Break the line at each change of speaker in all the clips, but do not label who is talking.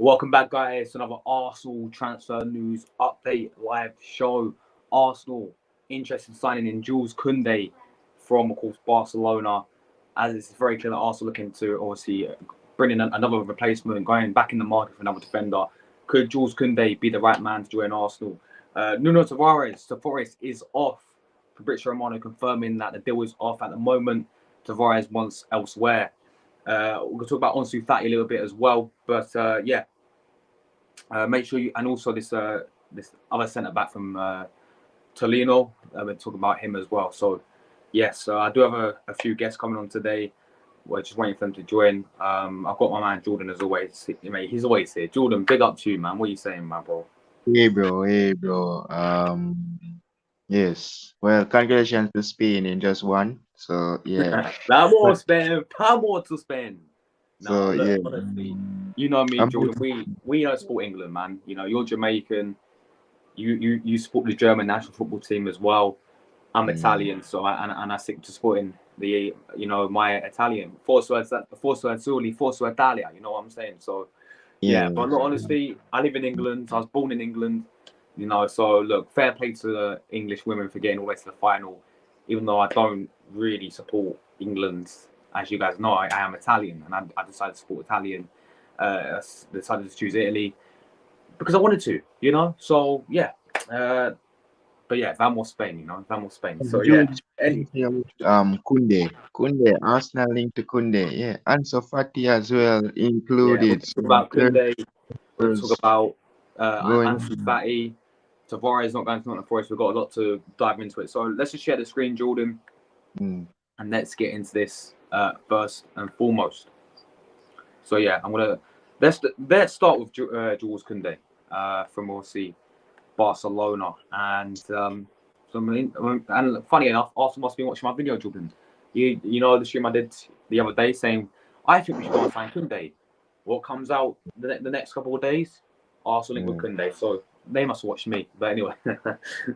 Welcome back, guys, to another Arsenal transfer news update live show. Arsenal interested in signing in Jules Kounde from, of course, Barcelona. As it's very clear that Arsenal looking to obviously bring in another replacement, going back in the market for another defender. Could Jules Kounde be the right man to join Arsenal? Nuno Tavares is off. Fabrizio Romano confirming that the deal is off at the moment. Tavares wants elsewhere. We're going to talk about Ansu Fati a little bit as well, but yeah. Make sure you, and also this other centre back from Torino. We're talking about him as well. So yes, I do have a few guests coming on today. We're just waiting for them to join. I've got my man Jordan as always. Mate, he's always here. Jordan, big up to you, man. What are you saying, man, bro?
Hey bro. Yes. Well, congratulations to Spain in just one. So yeah.
Vamos, Spain. Vamos to Spain. No,
So
look,
yeah.
honestly, you know me,
I'm
Jordan. We don't support England, man. You know, you're Jamaican. You support the German national football team as well. I'm Italian, so I stick to supporting the my Italian. Forza Azzurri, Forza Italia. You know what I'm saying? So yeah, but look, honestly, I live in England. I was born in England. You know, so look, fair play to the English women for getting all the way to the final. Even though I don't really support England, as you guys know, I am Italian, and I decided to support Italian. I decided to choose Italy because I wanted to. You know, so yeah. But yeah, Vamos Spain, you know, Vamos Spain. So yeah,
Kounde, Arsenal linked to Kounde. Yeah. Ansu Fati as well
yeah, we'll
included.
talk
So
about Kounde. We'll talk
there's
about
going
Ansu Fati. Tavares not going to Nottingham Forest. We've got a lot to dive into it. So let's just share the screen, Jordan, and let's get into this first and foremost. So yeah, let's start with Jules Kounde from obviously Barcelona, and and funny enough, Arsenal must be watching my video, Jordan. You know the stream I did the other day saying I think we should go and sign Kounde. What comes out the next couple of days? Arsenal link with Kounde. So they must watch me. But anyway,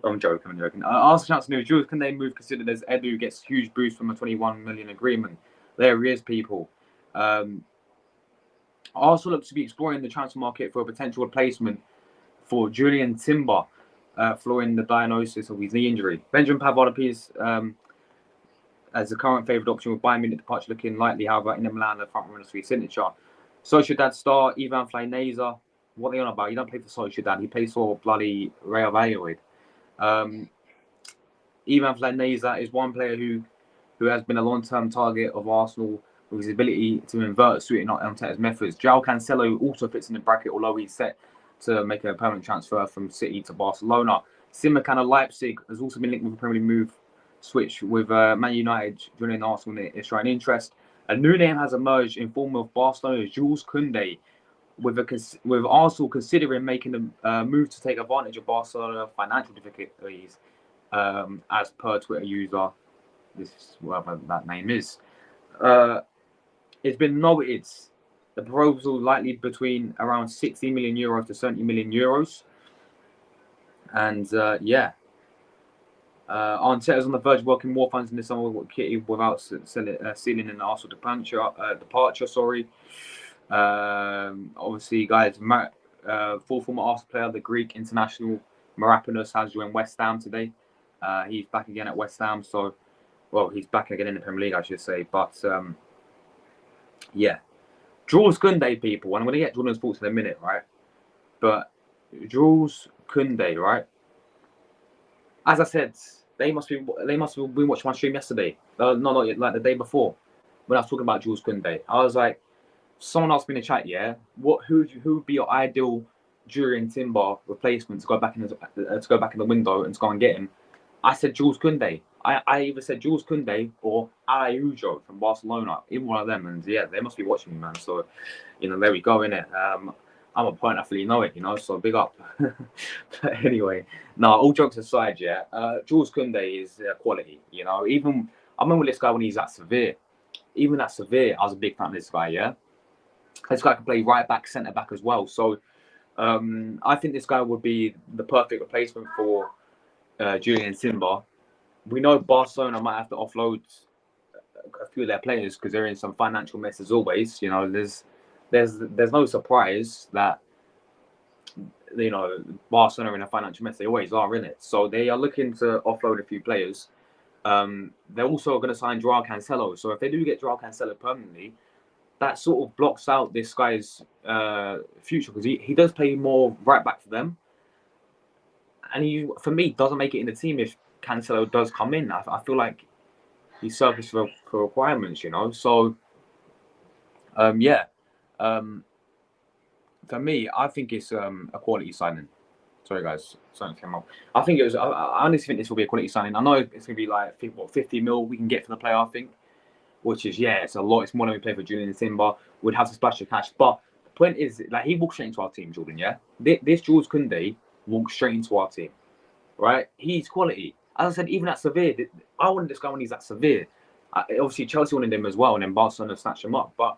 I'm joking. Arsenal chance news: Jules Kounde move considered as Edu gets huge boost from a 21 million agreement. There he is, people. Arsenal looks to be exploring the transfer market for a potential replacement for Julian Timber, following the diagnosis of his knee injury. Benjamin Pavard appears as the current favoured option, with Bayern Munich departure looking likely. However, in Milan, the front runner sweet signature. Sociedad star Ivan Flaineza. What are they on about? He don't play for Sociedad. He plays for bloody Real Valladolid. Ivan Flaineza is one player who has been a long-term target of Arsenal with his ability to invert suiting Arteta's methods. João Cancelo also fits in the bracket, although he's set to make a permanent transfer from City to Barcelona. Simmerkan of Leipzig has also been linked with a Premier League move switch, with Man United joining Arsenal in its showing interest. A new name has emerged in form of Barcelona's Jules Kounde, with Arsenal considering making a move to take advantage of Barcelona's financial difficulties, as per Twitter user, this is whatever that name is. It's been noted the proposal likely between around 60 million euros to 70 million euros. And yeah, Arteta's on the verge of working more funds in the summer with Kitty without sealing an Arsenal departure. Sorry. Obviously, guys, full former Arsenal player, the Greek international Marapinos has joined West Ham today. He's back again at West Ham, so he's back again in the Premier League, I should say. But yeah, Jules Kounde, people. And I'm going to get Jordan's thoughts in a minute, right? But Jules Kounde, right? As I said, they must have been watching my stream yesterday. No, not yet, like the day before, when I was talking about Jules Kounde. I was like, someone asked me in the chat, yeah, who would be your ideal Julian Timber replacement to go back in the window and to go and get him? I said Jules Kounde. I either said Jules Kounde or Araujo from Barcelona. Either one of them, and yeah, they must be watching me, man. So, there we go, innit? I'm a point, I fully know it, so big up. But anyway, no, all jokes aside, yeah, Jules Kounde is quality, Even, I remember this guy when he's at Sevilla. Even at Sevilla, I was a big fan of this guy, yeah? This guy can play right back, centre back as well. So I think this guy would be the perfect replacement for Julian Timber. We know Barcelona might have to offload a few of their players because they're in some financial mess as always. There's no surprise that Barcelona are in a financial mess. They always are, in it. So they are looking to offload a few players. They're also going to sign Joao Cancelo. So if they do get Joao Cancelo permanently, that sort of blocks out this guy's future because he does play more right back for them. And he, for me, doesn't make it in the team if Cancelo does come in. I feel like he's surplus for requirements, So, yeah. For me, I think it's a quality signing. Sorry, guys. Something came up. I think it was. I honestly think this will be a quality signing. I know it's going to be like 50 mil we can get for the player, I think. Which is, it's a lot. It's more than we play for Julian Timber. We'd have to splash the cash. But the point is, like, he walks straight into our team, Jordan, yeah? This Jules Kounde walks straight into our team, right? He's quality. As I said, even at Sevilla, I wanted this guy when he's at Sevilla. Obviously, Chelsea wanted him as well, and then Barcelona snatched him up. But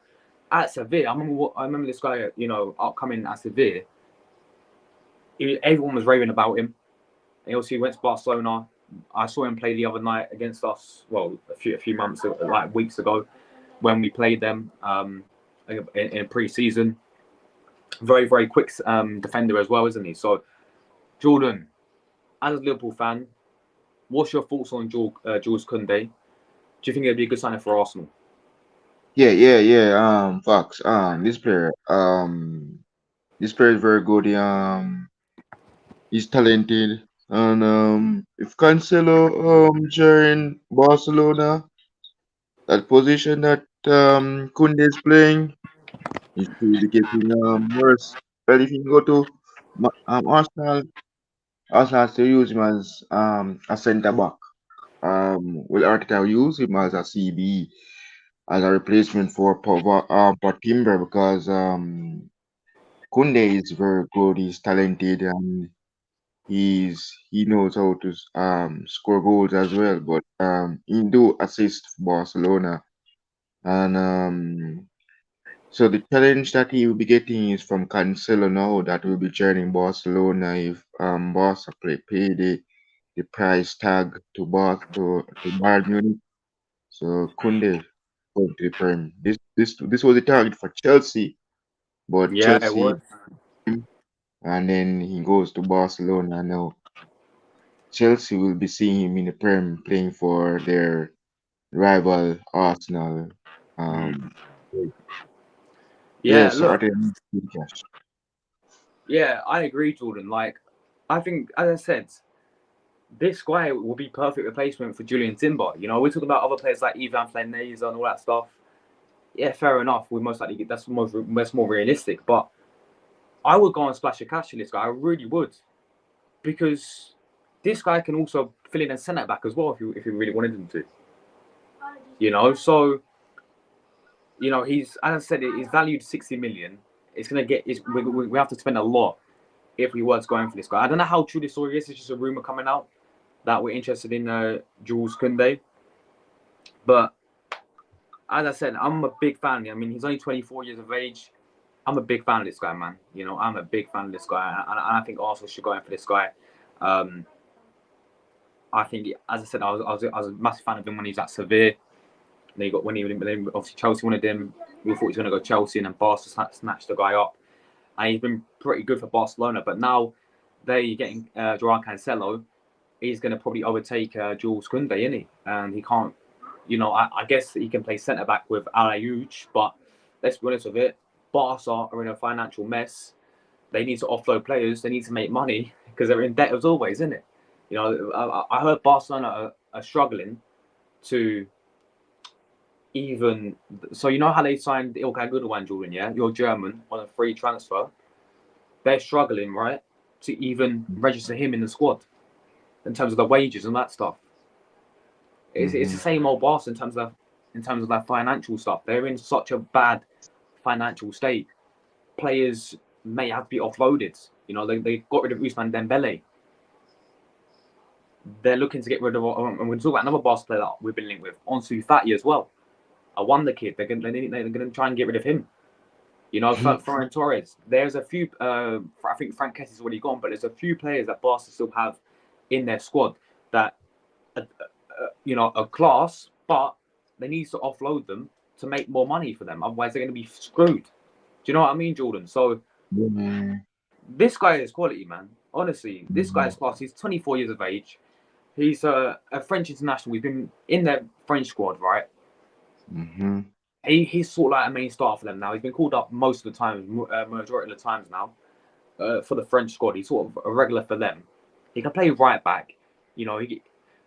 at Sevilla, I remember this guy, upcoming at Sevilla. Everyone was raving about him. And obviously, he went to Barcelona. I saw him play the other night against us. Well, a few months, like weeks ago, when we played them in pre-season. Very, very quick defender as well, isn't he? So, Jordan, as a Liverpool fan, what's your thoughts on Jules Kounde? Do you think it'd be a good signing for Arsenal?
Yeah. Fox. This player is very good. He's talented, and if Cancelo join Barcelona, that position that Kunde is playing, he should be getting worse. But if he go to Arsenal, Arsenal has to use him as a centre back. Will Arteta use him as a CB, as a replacement for Timber, because Kunde is very good. He's talented, and he knows how to score goals as well. But he do assist for Barcelona, and so the challenge that he will be getting is from Cancelo now, that will be joining Barcelona if Barca pay the price tag to Bayern Munich. So Kunde going to the Prem. This was the target for Chelsea, but
Yeah, it
Chelsea,
was.
and then he goes to Barcelona now. Chelsea will be seeing him in the Prem playing for their rival Arsenal. Um, yeah,
Yeah,
so I
look.
think cash.
Yeah, I agree, Jordan. Like, I think, as I said, this guy will be perfect replacement for Julian Timber. We talk about other players like Ivan Flaneza and all that stuff. Yeah, fair enough. We most likely get that's more realistic. But I would go and splash a cash in this guy. I really would, because this guy can also fill in a centre back as well if you really wanted him to. So he's, as I said, he's valued 60 million. It's gonna get. We have to spend a lot if we were to go in for this guy. I don't know how true this story is. It's just a rumor coming out that we're interested in Jules Kounde. But as I said, I'm a big fan. I mean, he's only 24 years of age. I'm a big fan of this guy, man. I'm a big fan of this guy, and I think Arsenal should go in for this guy. I think, as I said, I was a massive fan of him when he was at Sevilla. They got when he obviously Chelsea wanted him. We thought he was going to go Chelsea, and then Barca snatched the guy up, and he's been pretty good for Barcelona. But now they're getting Joao Cancelo. He's going to probably overtake Jules Kounde, isn't he? And he can't. I guess he can play centre back with Alayuch, but let's be honest with it. Barca are in a financial mess. They need to offload players. They need to make money because they're in debt as always, isn't it? I heard Barcelona are struggling to even. So you know how they signed Ilkay Gundogan, Jordan? Yeah, you're German on a free transfer. They're struggling, right, to even register him in the squad in terms of the wages and that stuff. It's the same old Barca in terms of that financial stuff. They're in such a bad financial state. Players may have to be offloaded. They got rid of Ousmane Dembele. They're looking to get rid of. I'm going to talk about another Barca player that we've been linked with, Ansu Fati as well. A wonder kid. They're going to try and get rid of him. Ferran Torres. There's a few. I think Frank Kessie's already gone, but there's a few players that Barca still have in their squad that are class, but they need to offload them to make more money for them. Otherwise, they're going to be screwed. Do you know what I mean, Jordan? So this guy is quality, man. Honestly, this guy is class. He's 24 years of age. He's a French international. He's been in their French squad, right? He's sort of like a main star for them now. He's been called up most of the time, majority of the times now, for the French squad. He's sort of a regular for them. He can play right back.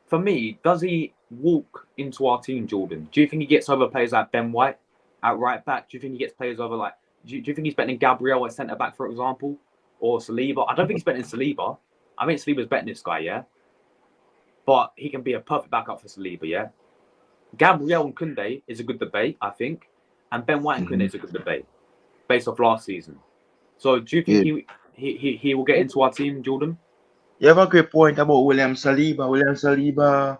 For me, does he walk into our team, Jordan? Do you think he gets over players like Ben White at right back? Do you think he gets players over like? Do you think he's better than Gabriel at centre back, for example, or Saliba? I don't think he's better than Saliba. I think Saliba's better than this guy, yeah. But he can be a perfect backup for Saliba, yeah. Gabriel and Kounde is a good debate, I think, and Ben White and Kounde is a good debate based off last season. So, do you think he will get into our team, Jordan?
You have a great point about William Saliba. William Saliba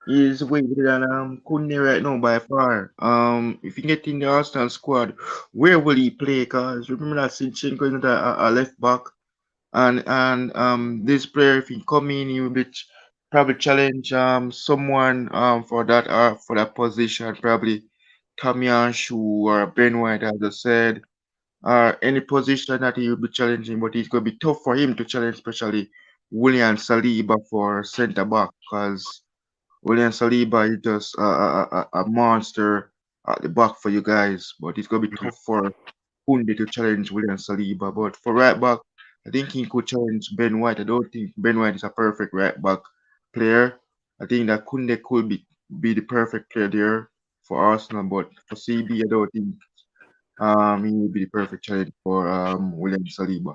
is way better than Kounde right now by far. If you get in the Arsenal squad, where will he play? Because remember that Zinchenko is not a left back, and this player, if he come in, he will be probably challenge someone for that position, probably Tommy Ansu or Ben White, as I said, or any position that he will be challenging, but it's going to be tough for him to challenge, especially William Saliba for centre back, because William Saliba is just a monster at the back for you guys, but it's going to be tough for Kounde to challenge William Saliba. But for right back, I think he could challenge Ben White. I don't think Ben White is a perfect right back player. I think that Kounde could be the perfect player there for Arsenal, but for CB, I don't think he would be the perfect challenge for William Saliba.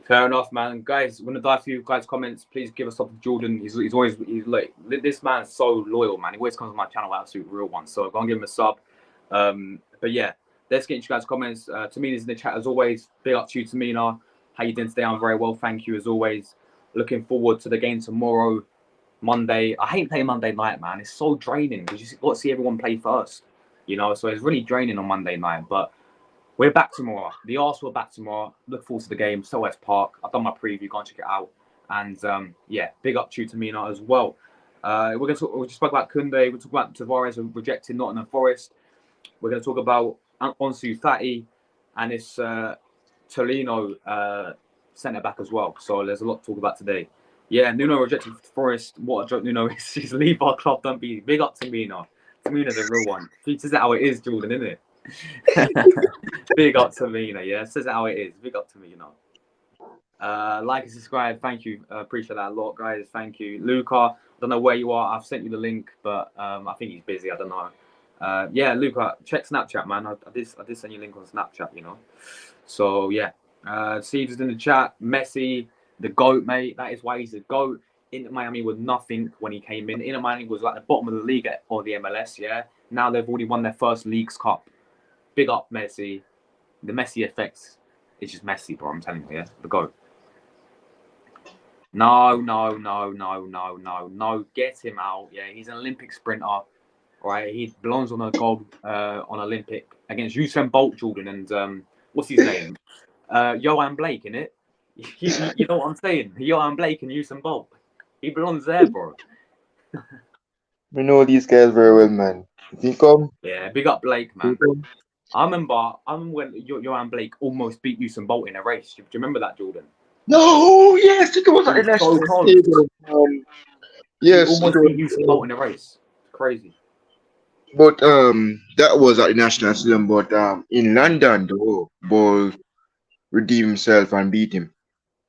Fair enough, man. Guys, I'm gonna dive through you guys' comments. Please give us up to Jordan. He's like this man's so loyal, man. He always comes on my channel, absolute real one. So go and give him a sub. But yeah, let's get into you guys' comments. Tamina's in the chat as always. Big up to you, Tamina. How you doing today? I'm very well, thank you as always. Looking forward to the game tomorrow, Monday. I hate playing Monday night, man. It's so draining because you got to see everyone play first. So it's really draining on Monday night. But we're back tomorrow. The Arsenal are back tomorrow. Look forward to the game. West Park. I've done my preview. Go and check it out. And yeah, big up to you, Tamina, as well. We just spoke about Kounde. We talk about Tavares rejecting Nottingham Forest. We're going to talk about Ansu Fati and this Torino centre back as well. So there's a lot to talk about today. Yeah, Nuno rejected Forest. What a joke Nuno is. Just leave our club. Don't be big up Tamina. Tamina's a real one. She says it how it is, Jordan, isn't it? Big up to me, yeah. Says it how it is. Big up to me, like and subscribe. Thank you. Appreciate that a lot, guys. Thank you. Luca, I don't know where you are. I've sent you the link, but I think he's busy. I don't know. Yeah, Luca, check Snapchat, man. I did send you a link on Snapchat, So yeah. Steve's is in the chat. Messi, the GOAT, mate. That is why he's the GOAT. Inter Miami was nothing when he came in. Inter Miami was like the bottom of the league or the MLS, yeah. Now they've already won their first Leagues Cup. Big up Messi. The Messi effects is just Messi, bro. I'm telling you, yeah. The GOAT. No. Get him out. Yeah, he's an Olympic sprinter, right? He belongs on a gold on Olympic against Usain Bolt, Jordan, and what's his name? Johan Blake, innit? You know what I'm saying? Johan Blake and Usain Bolt. He belongs there, bro.
We know these guys very well, man. If he come,
Yeah, big up Blake,
he
man.
come.
I remember when Johan Blake almost beat Usain Bolt in a race. Do you remember that, Jordan?
No, yes, it was
He
at the
was so
national
close.
stadium.
He
Yes, it
almost beat
was.
Usain Bolt in a race. Crazy.
But that was at the national stadium. But in London, though, Ball redeemed himself and beat him.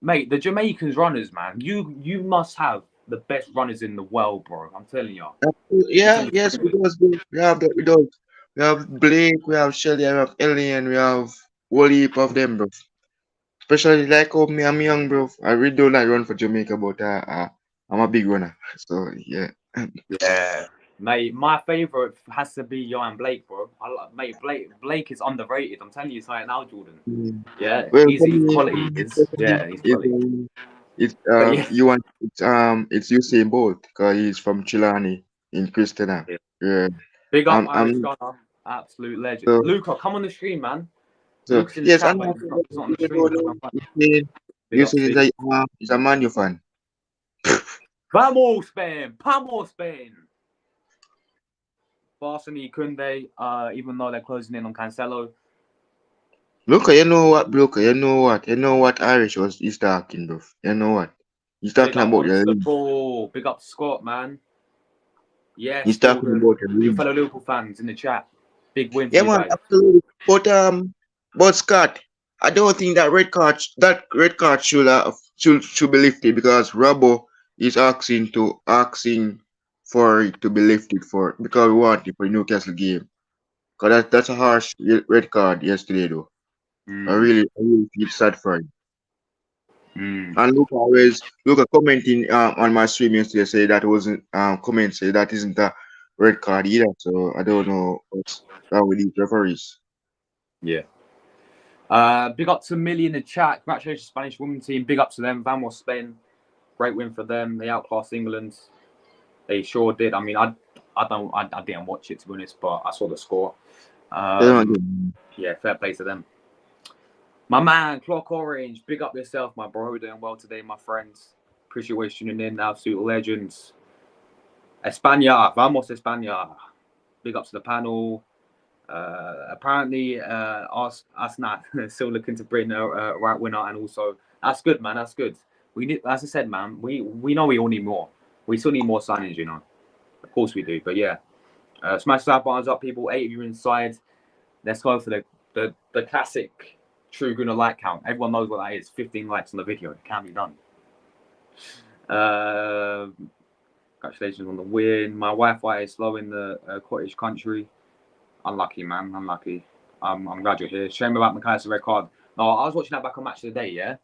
Mate, the Jamaicans runners, man. You must have the best runners in the world, bro. I'm telling you. In
Yeah,
terms of
yes, we
sprinters.
does. We have that. We does. We have Blake. We have Shelly. We have Alien. We have whole heap of them, bro. Especially like how me, I'm young, bro. I really don't like run for Jamaica, but I'm a big runner. So yeah.
Yeah. Mate, my favourite has to be Johan Blake, bro. Mate, Blake is underrated. I'm telling you something now, Jordan.
Mm.
Yeah,
Well, for
he's
me,
quality. Yeah, he's
it's
quality. But yeah,
you want it's Usain Bolt because he's from Chilani in Christina.
yeah.
Yeah.
Big up Irish
I'm
gunner, absolute legend.
so
Luca, come on the stream, man.
so
Luca's in the
yes.
chat,
I'm
but
not
he's not on the
even
stream.
though
Big up
Usain
Steve.
is a Man U fan.
Vamos, Spain! Vamos, Spain! Barcelona, Kounde, even though they're closing in on Cancelo.
Look, you know what, Brooker? You know what Irish was he's talking, bro. You know what? He's
Big
talking
up
about
Odds
your
the
league.
Ball. Big up Scott, man. Yes,
He's talking
Jordan.
about your
Your
league.
fellow Liverpool fans in the chat. Big win for
Yeah,
you
man,
guys.
absolutely. But Scott, I don't think that red card should be lifted because Robbo is asking for it to be lifted for because we want it for the Newcastle game. Cause that's a harsh red card yesterday though.
Mm,
I really feel sad for him.
mm.
And look at commenting on my stream yesterday say that wasn't comment say that isn't a red card either. So I don't know what's wrong with these referees.
Yeah. Big up to Millie in the chat. Congratulations, Spanish women's team. Big up to them. Vamos, Spain. Great win for them. They outclassed England. They sure did. I mean, I didn't watch it to be honest, but I saw the score.
They don't do-
Yeah, fair play to them. My man, Clock Orange. Big up yourself, my bro. Doing well today, my friends. Appreciate you tuning in. Absolute legends. España. Vamos, España. Big up to the panel. Apparently, Arsenal still looking to bring a right winner, and also that's good, man. That's good. We need, as I said, man. We know we all need more. We still need more signings, you know. Of course we do, but yeah. Smash that buttons up, people. 8 of you inside. Let's go for the classic True Guna like count. Everyone knows what that is. 15 likes on the video. It can be done. Congratulations on the win. My Wi-Fi is slow in the cottage country. Unlucky, man. Unlucky. I'm glad you're here. Shame about Mackay's red card. No, I was watching that back on Match of the Day, yeah?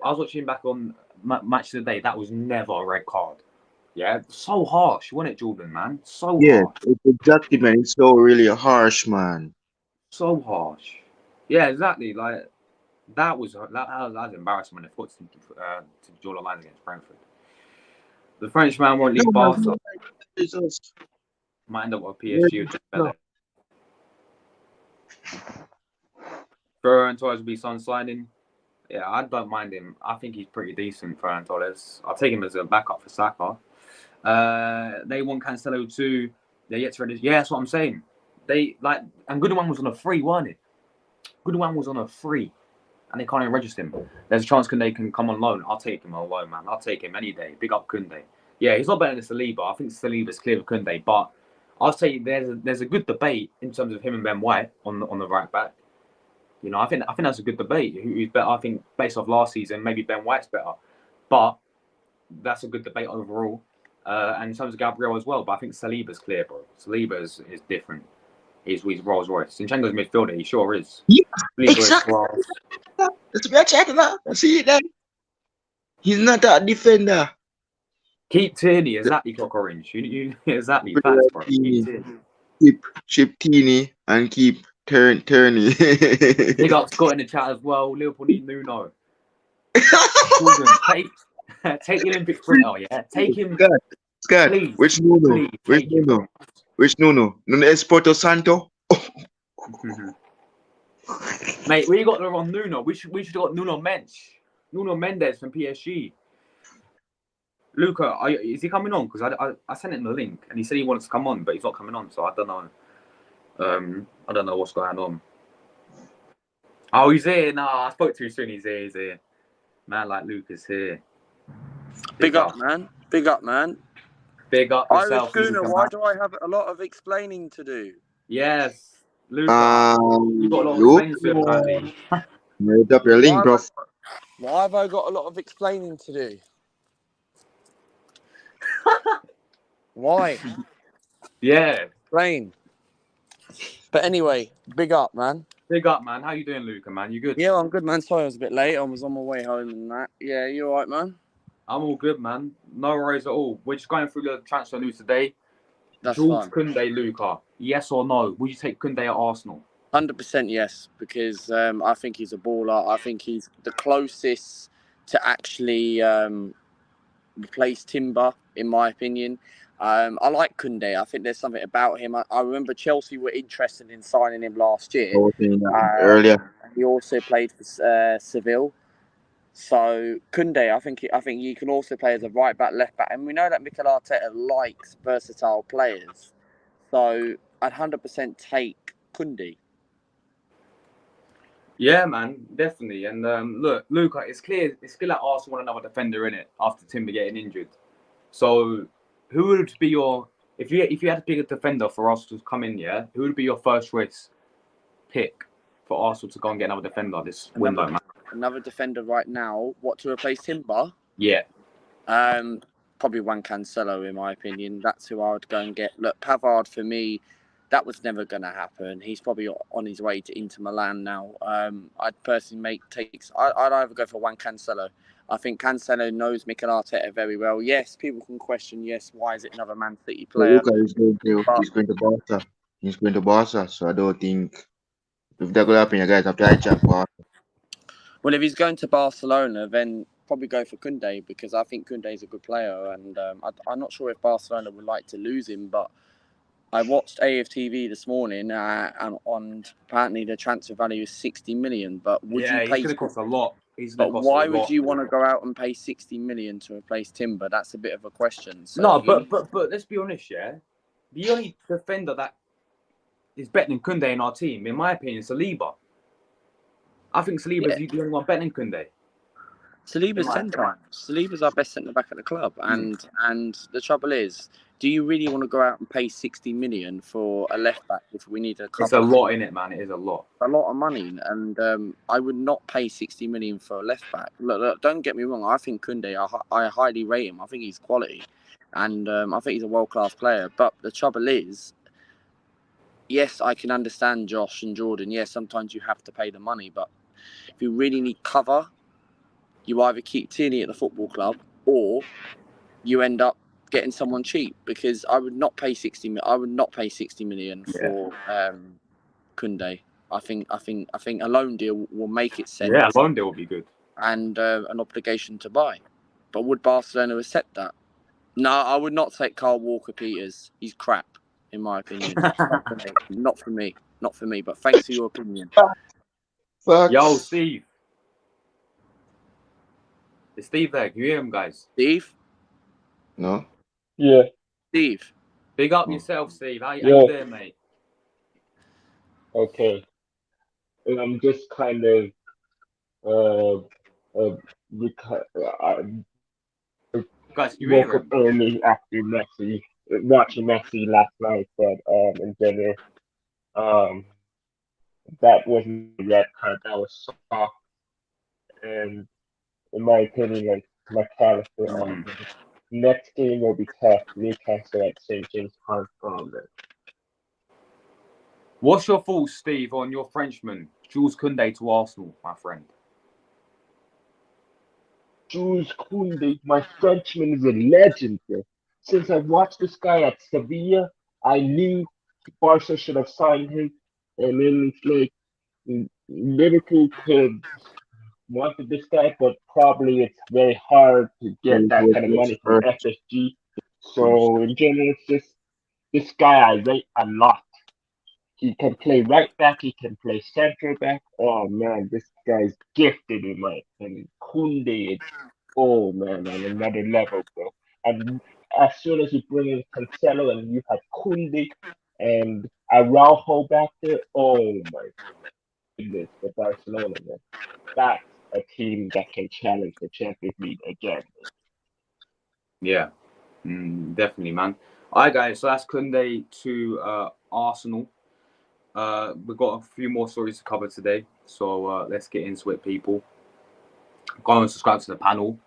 I was watching back on Match of the Day. That was never a red card. Yeah? So harsh, wasn't it, Jordan, man? So
Yeah,
harsh.
it's exactly, man. It's so really harsh, man.
So harsh. Yeah, exactly. Like, that was embarrassing when they fought to draw the line against Brentford. The Frenchman won't
No,
leave Barca.
man. Jesus.
Might end up with
Yeah,
PSG or
no.
Dembele. Ferran Torres will be Son signing. Yeah, I don't mind him. I think he's pretty decent, Ferran Torres. I'll take him as a backup for Saka. They want Cancelo too. They're yet to register. Yeah, that's what I'm saying. And Goodwin was on a free, weren't it? Goodwin was on a free, and they can't even register him. There's a chance Kounde can come on loan. I'll take him on loan, man. I'll take him any day. Big up Kounde. Yeah, he's not better than Saliba. I think Saliba's clear of Kounde, but I'll say there's a good debate in terms of him and Ben White on the right back. You know, I think that's a good debate. Who's better? I think based off last season, maybe Ben White's better, but that's a good debate overall. And in terms of Gabriel as well, but I think Saliba's clear, bro. Saliba is different. He's Rolls Royce. Zinchenko's midfielder. He sure is.
Yeah,
Saliba is
exactly.
class.
That's what I'm checking out. See it then. He's not a defender.
Keep Tierney, exactly, Clock Orange. You exactly, facts, bro. Keep Tierney.
Keep Chip Teeny and keep Turney.
Big up Scott in the chat as well. Liverpool need Nuno. Jordan, take the Olympic sprinter, yeah? Take him,
Scott,
please.
which Nuno?
Please,
Which
take him,
Nuno?
bro.
Which Nuno? Nuno Espirito Santo?
Mate, we got the wrong Nuno. We should have got Nuno Mendes from PSG. Luca, is he coming on? Because I sent him the link and he said he wants to come on, but he's not coming on, so I don't know. I don't know what's going on. Oh, he's here. Nah, I spoke to him soon. He's here. He's here. Man like Luca's here.
Big up, man. Big up, man.
Big up yourself,
Irish Luca,
Luca,
why
man.
do I have a lot of explaining to do?
Yes, Luca. You got a lot of
Luke,
explaining to do, apparently.
made up your link, bro.
Why have I got a lot of explaining to do? Why?
Yeah.
Explain. But anyway, big up, man.
Big up, man. How you doing, Luca, man? You good?
Yeah, I'm good, man. Sorry I was a bit late. I was on my way home and that. Yeah, you all right, man?
I'm all good, man. No worries at all. We're just going through the transfer news today.
That's
Jules
fine.
Kounde, Luca. Yes or no? Would you take Kounde at Arsenal?
100% yes, because I think he's a baller. I think he's the closest to actually replace Timber, in my opinion. I like Kounde. I think there's something about him. I remember Chelsea were interested in signing him last year.
Earlier.
He also played for Seville. So Kounde, I think he can also play as a right back, left back, and we know that Mikel Arteta likes versatile players. So I'd 100% take Kounde.
Yeah, man, definitely. And look, Luca, it's clear that Arsenal want another defender in it after Timber getting injured. So, who would be your if you had to pick a defender for Arsenal to come in? Yeah, who would be your first choice pick for Arsenal to go and get another defender this window, man?
Another defender right now. What to replace Timber?
Yeah.
Probably Juan Cancelo, in my opinion. That's who I would go and get. Look, Pavard for me, that was never going to happen. He's probably on his way to Inter Milan now. I'd personally I'd either go for Juan Cancelo. I think Cancelo knows Mikel Arteta very well. Yes, people can question. Yes, why is it another Man City player?
Luca is going to Barca. He's going to Barca, so I don't think if that could happen, you guys have to hijack Barca.
Well, if he's going to Barcelona, then probably go for Kounde because I think Kounde is a good player, and I'm not sure if Barcelona would like to lose him, but I watched AFTV this morning, and apparently the transfer value is 60 million. But
he's going to cost a lot.
Why would you want to go out and pay 60 million to replace Timber? That's a bit of a question. So
no, but let's be honest, yeah. The only defender that is better than Kounde in our team, in my opinion, is Saliba. I think Saliba's the only one better than Kounde.
Saliba's 10 times. Saliba's our best centre back at the club, and the trouble is, do you really want to go out and pay 60 million for a left back if we need a couple?
It's a lot in it, man. It is a lot.
A lot of money, and I would not pay 60 million for a left back. Look, don't get me wrong. I think Kounde, I highly rate him. I think he's quality, and I think he's a world-class player. But the trouble is, yes, I can understand Josh and Jordan. Yes, sometimes you have to pay the money, but if you really need cover, you either keep Tierney at the football club or you end up getting someone cheap, because I would not pay 60 million for Kounde. I think a loan deal will make it sense.
Yeah, a loan deal will be good.
And an obligation to buy. But would Barcelona accept that? No, I would not take Kyle Walker-Peters. He's crap, in my opinion. Not for me. But thanks for your opinion.
Facts.
Yo, Steve. Is Steve there? Can you hear him, guys?
Steve?
No?
Yeah.
Steve?
Big up yourself, Steve. How you doing, mate?
Okay. I'm just kind of
guys, you
woke up early after watching Messi last night, but in general, that wasn't a red card. That was soft, and in my opinion, like McAllister, next game will be tough. Newcastle at St. James Park problem.
What's your thoughts, Steve, on your Frenchman, Jules Kounde, to Arsenal, my friend?
Jules Kounde, my Frenchman, is a legend, bro. Since I watched this guy at Sevilla, I knew Barca should have signed him. And then it's like Liverpool could wanted this guy, but probably it's very hard to get that kind of money from FSG. So in general, it's just this guy I rate a lot. He can play right back. He can play center back. Oh man, this guy's gifted in my opinion. Kounde is, oh man, on another level, bro. And as soon as you bring in Cancelo and you have Kounde and Araujo back there, oh my goodness, for Barcelona, man. That's a team that can challenge the Champions League again.
Yeah, definitely, man. All right, guys. So that's Kounde to Arsenal. We've got a few more stories to cover today, so let's get into it, people. Go and subscribe to the panel.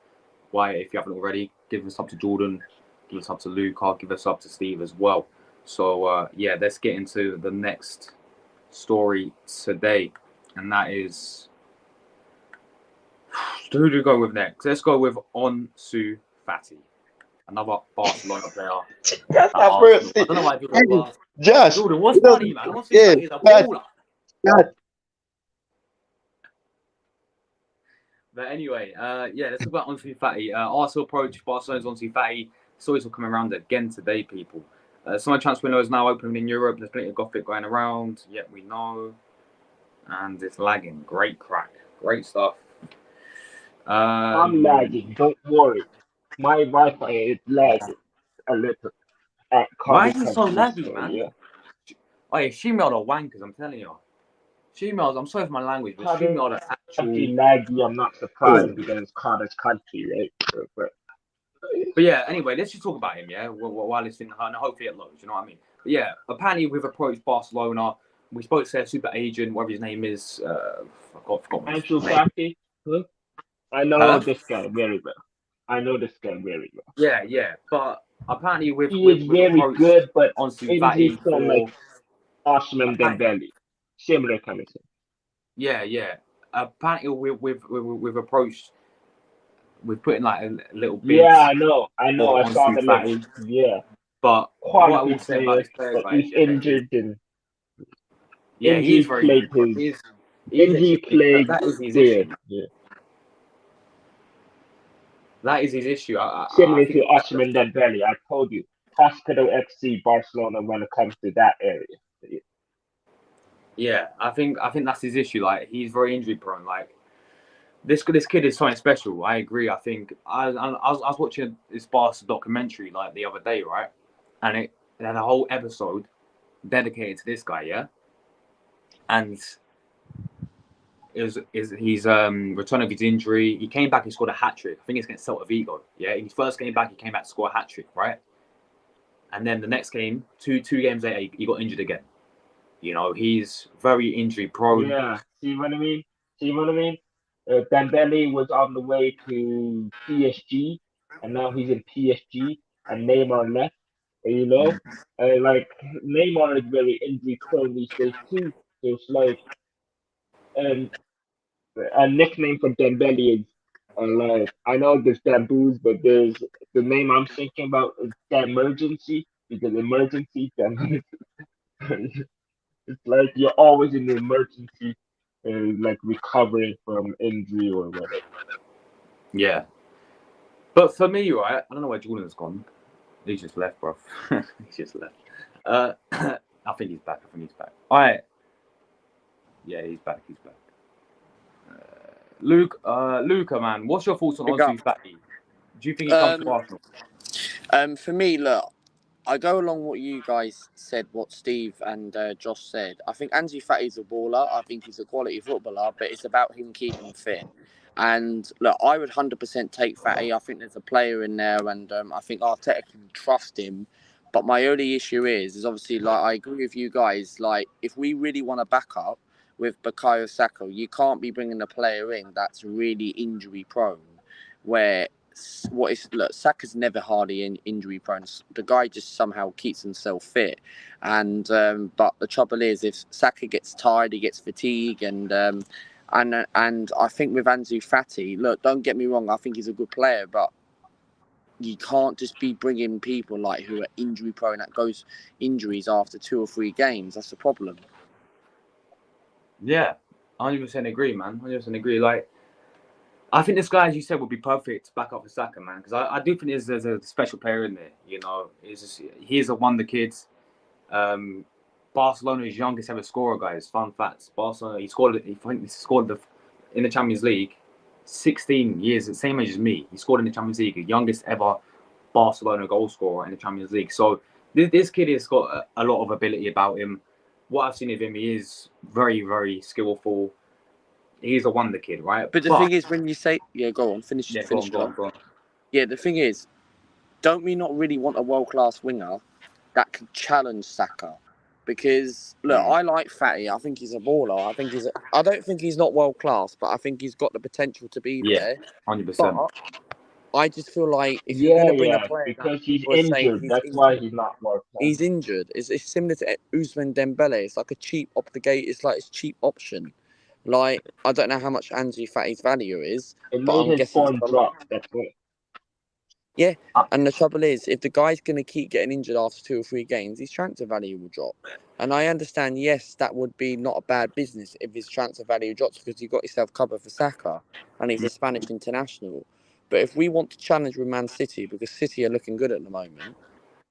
Why, if you haven't already, give us up to Jordan, give us up to Luca, give us up to Steve as well. So yeah, let's get into the next story today, and that is, who do we go with next? Let's go with Ansu Fati, another Barcelona player.
That's
At
our
Arsenal.
first
I
thing.
don't know why people
Hey,
are
Josh,
Jordan, what's
you know,
funny, man? Ansu
yeah,
Fati is a
that,
baller.
that,
But anyway, yeah, let's talk about Ansu Fati. Arsenal approach Barcelona's Ansu Fati. Stories will come around again today, people. Summer transfer window is now opening in Europe. There's plenty of Gothic going around. Yet we know. And it's lagging. Great crack. Great stuff.
I'm lagging, don't worry. My Wi-Fi is lagging a little at
Why
Cardiff
is he so
Country
laggy,
Store,
man?
yeah.
Oh, yeah, female are wankers, I'm telling you. Females, I'm sorry for my language, but
Cardiff
female are
Country
actual.
laggy, I'm not
yeah.
surprised because it's Cardiff Country, right?
But yeah, anyway, let's just talk about him, yeah, while it's in the and hopefully it loads, you know what I mean? But yeah, apparently we've approached Barcelona. We spoke to their super agent, whatever his name is. Forgot his
Ansu
name.
Fati, huh? I know
Huh?
this guy very well. I know this guy very well.
Yeah. But apparently
He is
we've
very
approached
good, but
Ansu
injury
Fati
prone like
for
Osman
apparently,
Dembele. Similar kind of thing.
yeah. Apparently we've approached. We've put in like a little
Yeah,
bids
I know.
for
I saw
Ansu
the list.
Fati.
Yeah.
But what I
Quality
will say about
player,
this player,
but
guys,
he's
yeah, is
injured and
yeah, he is
injury
very
plague
injury prone.
his
He's
injury
literally
plague
that is his
there.
issue.
Yeah.
That is his issue. I
Similar
think
to Osman Dembele, I told you. Hospital FC Barcelona when it comes to that area.
yeah, I think that's his issue. Like he's very injury prone. Like this kid is something special. I agree. I think I was watching this Barca documentary like the other day, right? And it had a whole episode dedicated to this guy, yeah. And he's returned of his injury. He came back and scored a hat trick. I think it's against Celta Vigo. Yeah, in his first game back, he came back to score a hat trick, right? And then the next game, two games later, he got injured again. You know, he's very injury prone.
Yeah. See what I mean? See what I mean? Dembele was on the way to PSG, and now he's in PSG, and Neymar left. You know, like Neymar is very injury prone these days too. So it's like um, a nickname for Dembele is like I know there's Damboos, but there's the name I'm thinking about is Emergency because emergency Dem it's like you're always in the emergency, like recovering from injury or whatever.
Yeah. But for me, right, I don't know where Jordan's gone. He's just left, bro. He's just left. I think he's back. All right. Yeah, he's back. Luca, man, what's your thoughts on Ansu Fati? Do you think he comes to Arsenal?
For me, look, I go along what you guys said, what Steve and Josh said. I think Ansu Fati's a baller. I think he's a quality footballer, but it's about him keeping fit. And look, I would 100% take Fati. I think there's a player in there, and I think Arteta can trust him. But my only issue is obviously, like, I agree with you guys. Like, if we really want to back up with Bukayo Saka, you can't be bringing a player in that's really injury prone. Where look, Saka's never hardly injury prone. The guy just somehow keeps himself fit, and but the trouble is, if Saka gets tired, he gets fatigue, and I think with Ansu Fati, look, don't get me wrong, I think he's a good player, but you can't just be bringing people like who are injury prone that goes injuries after 2 or 3 games. That's the problem.
Yeah, 100% agree, man. 100% agree. Like, I think this guy, as you said, would be perfect to back up for Saka, man. Because I do think there's a special player in there. You know, he's a wonder kid. Barcelona's youngest ever scorer, guys. Fun facts: Barcelona, he scored in the Champions League, 16 years, the same age as me. He scored in the Champions League, the youngest ever Barcelona goal scorer in the Champions League. So this kid has got a lot of ability about him. What I've seen of him, he is very, very skillful. He's a wonder kid, right?
But the thing is, when you say, yeah, go on, finish
go
your
on.
Yeah, the thing is, don't we not really want a world-class winger that can challenge Saka? Because look, I like Fatty. I think he's a baller. I don't think he's not world-class, but I think he's got the potential to be there.
100%.
But I just feel like if you're going to bring a
Yeah,
player that
because he's
people are saying
injured. That's why he's not working.
he's injured. It's similar to Ousmane Dembele. It's like a cheap up the gate. It's like a cheap option. Like, I don't know how much Ansu Fati's value is,
It
but
made
I'm
his
guessing
form drop. That's it.
yeah. And the trouble is, if the guy's going to keep getting injured after 2 or 3 games, his transfer value will drop. And I understand, yes, that would be not a bad business if his transfer value drops because you got yourself covered for Saka and he's a Spanish international. But if we want to challenge with Man City, because City are looking good at the moment,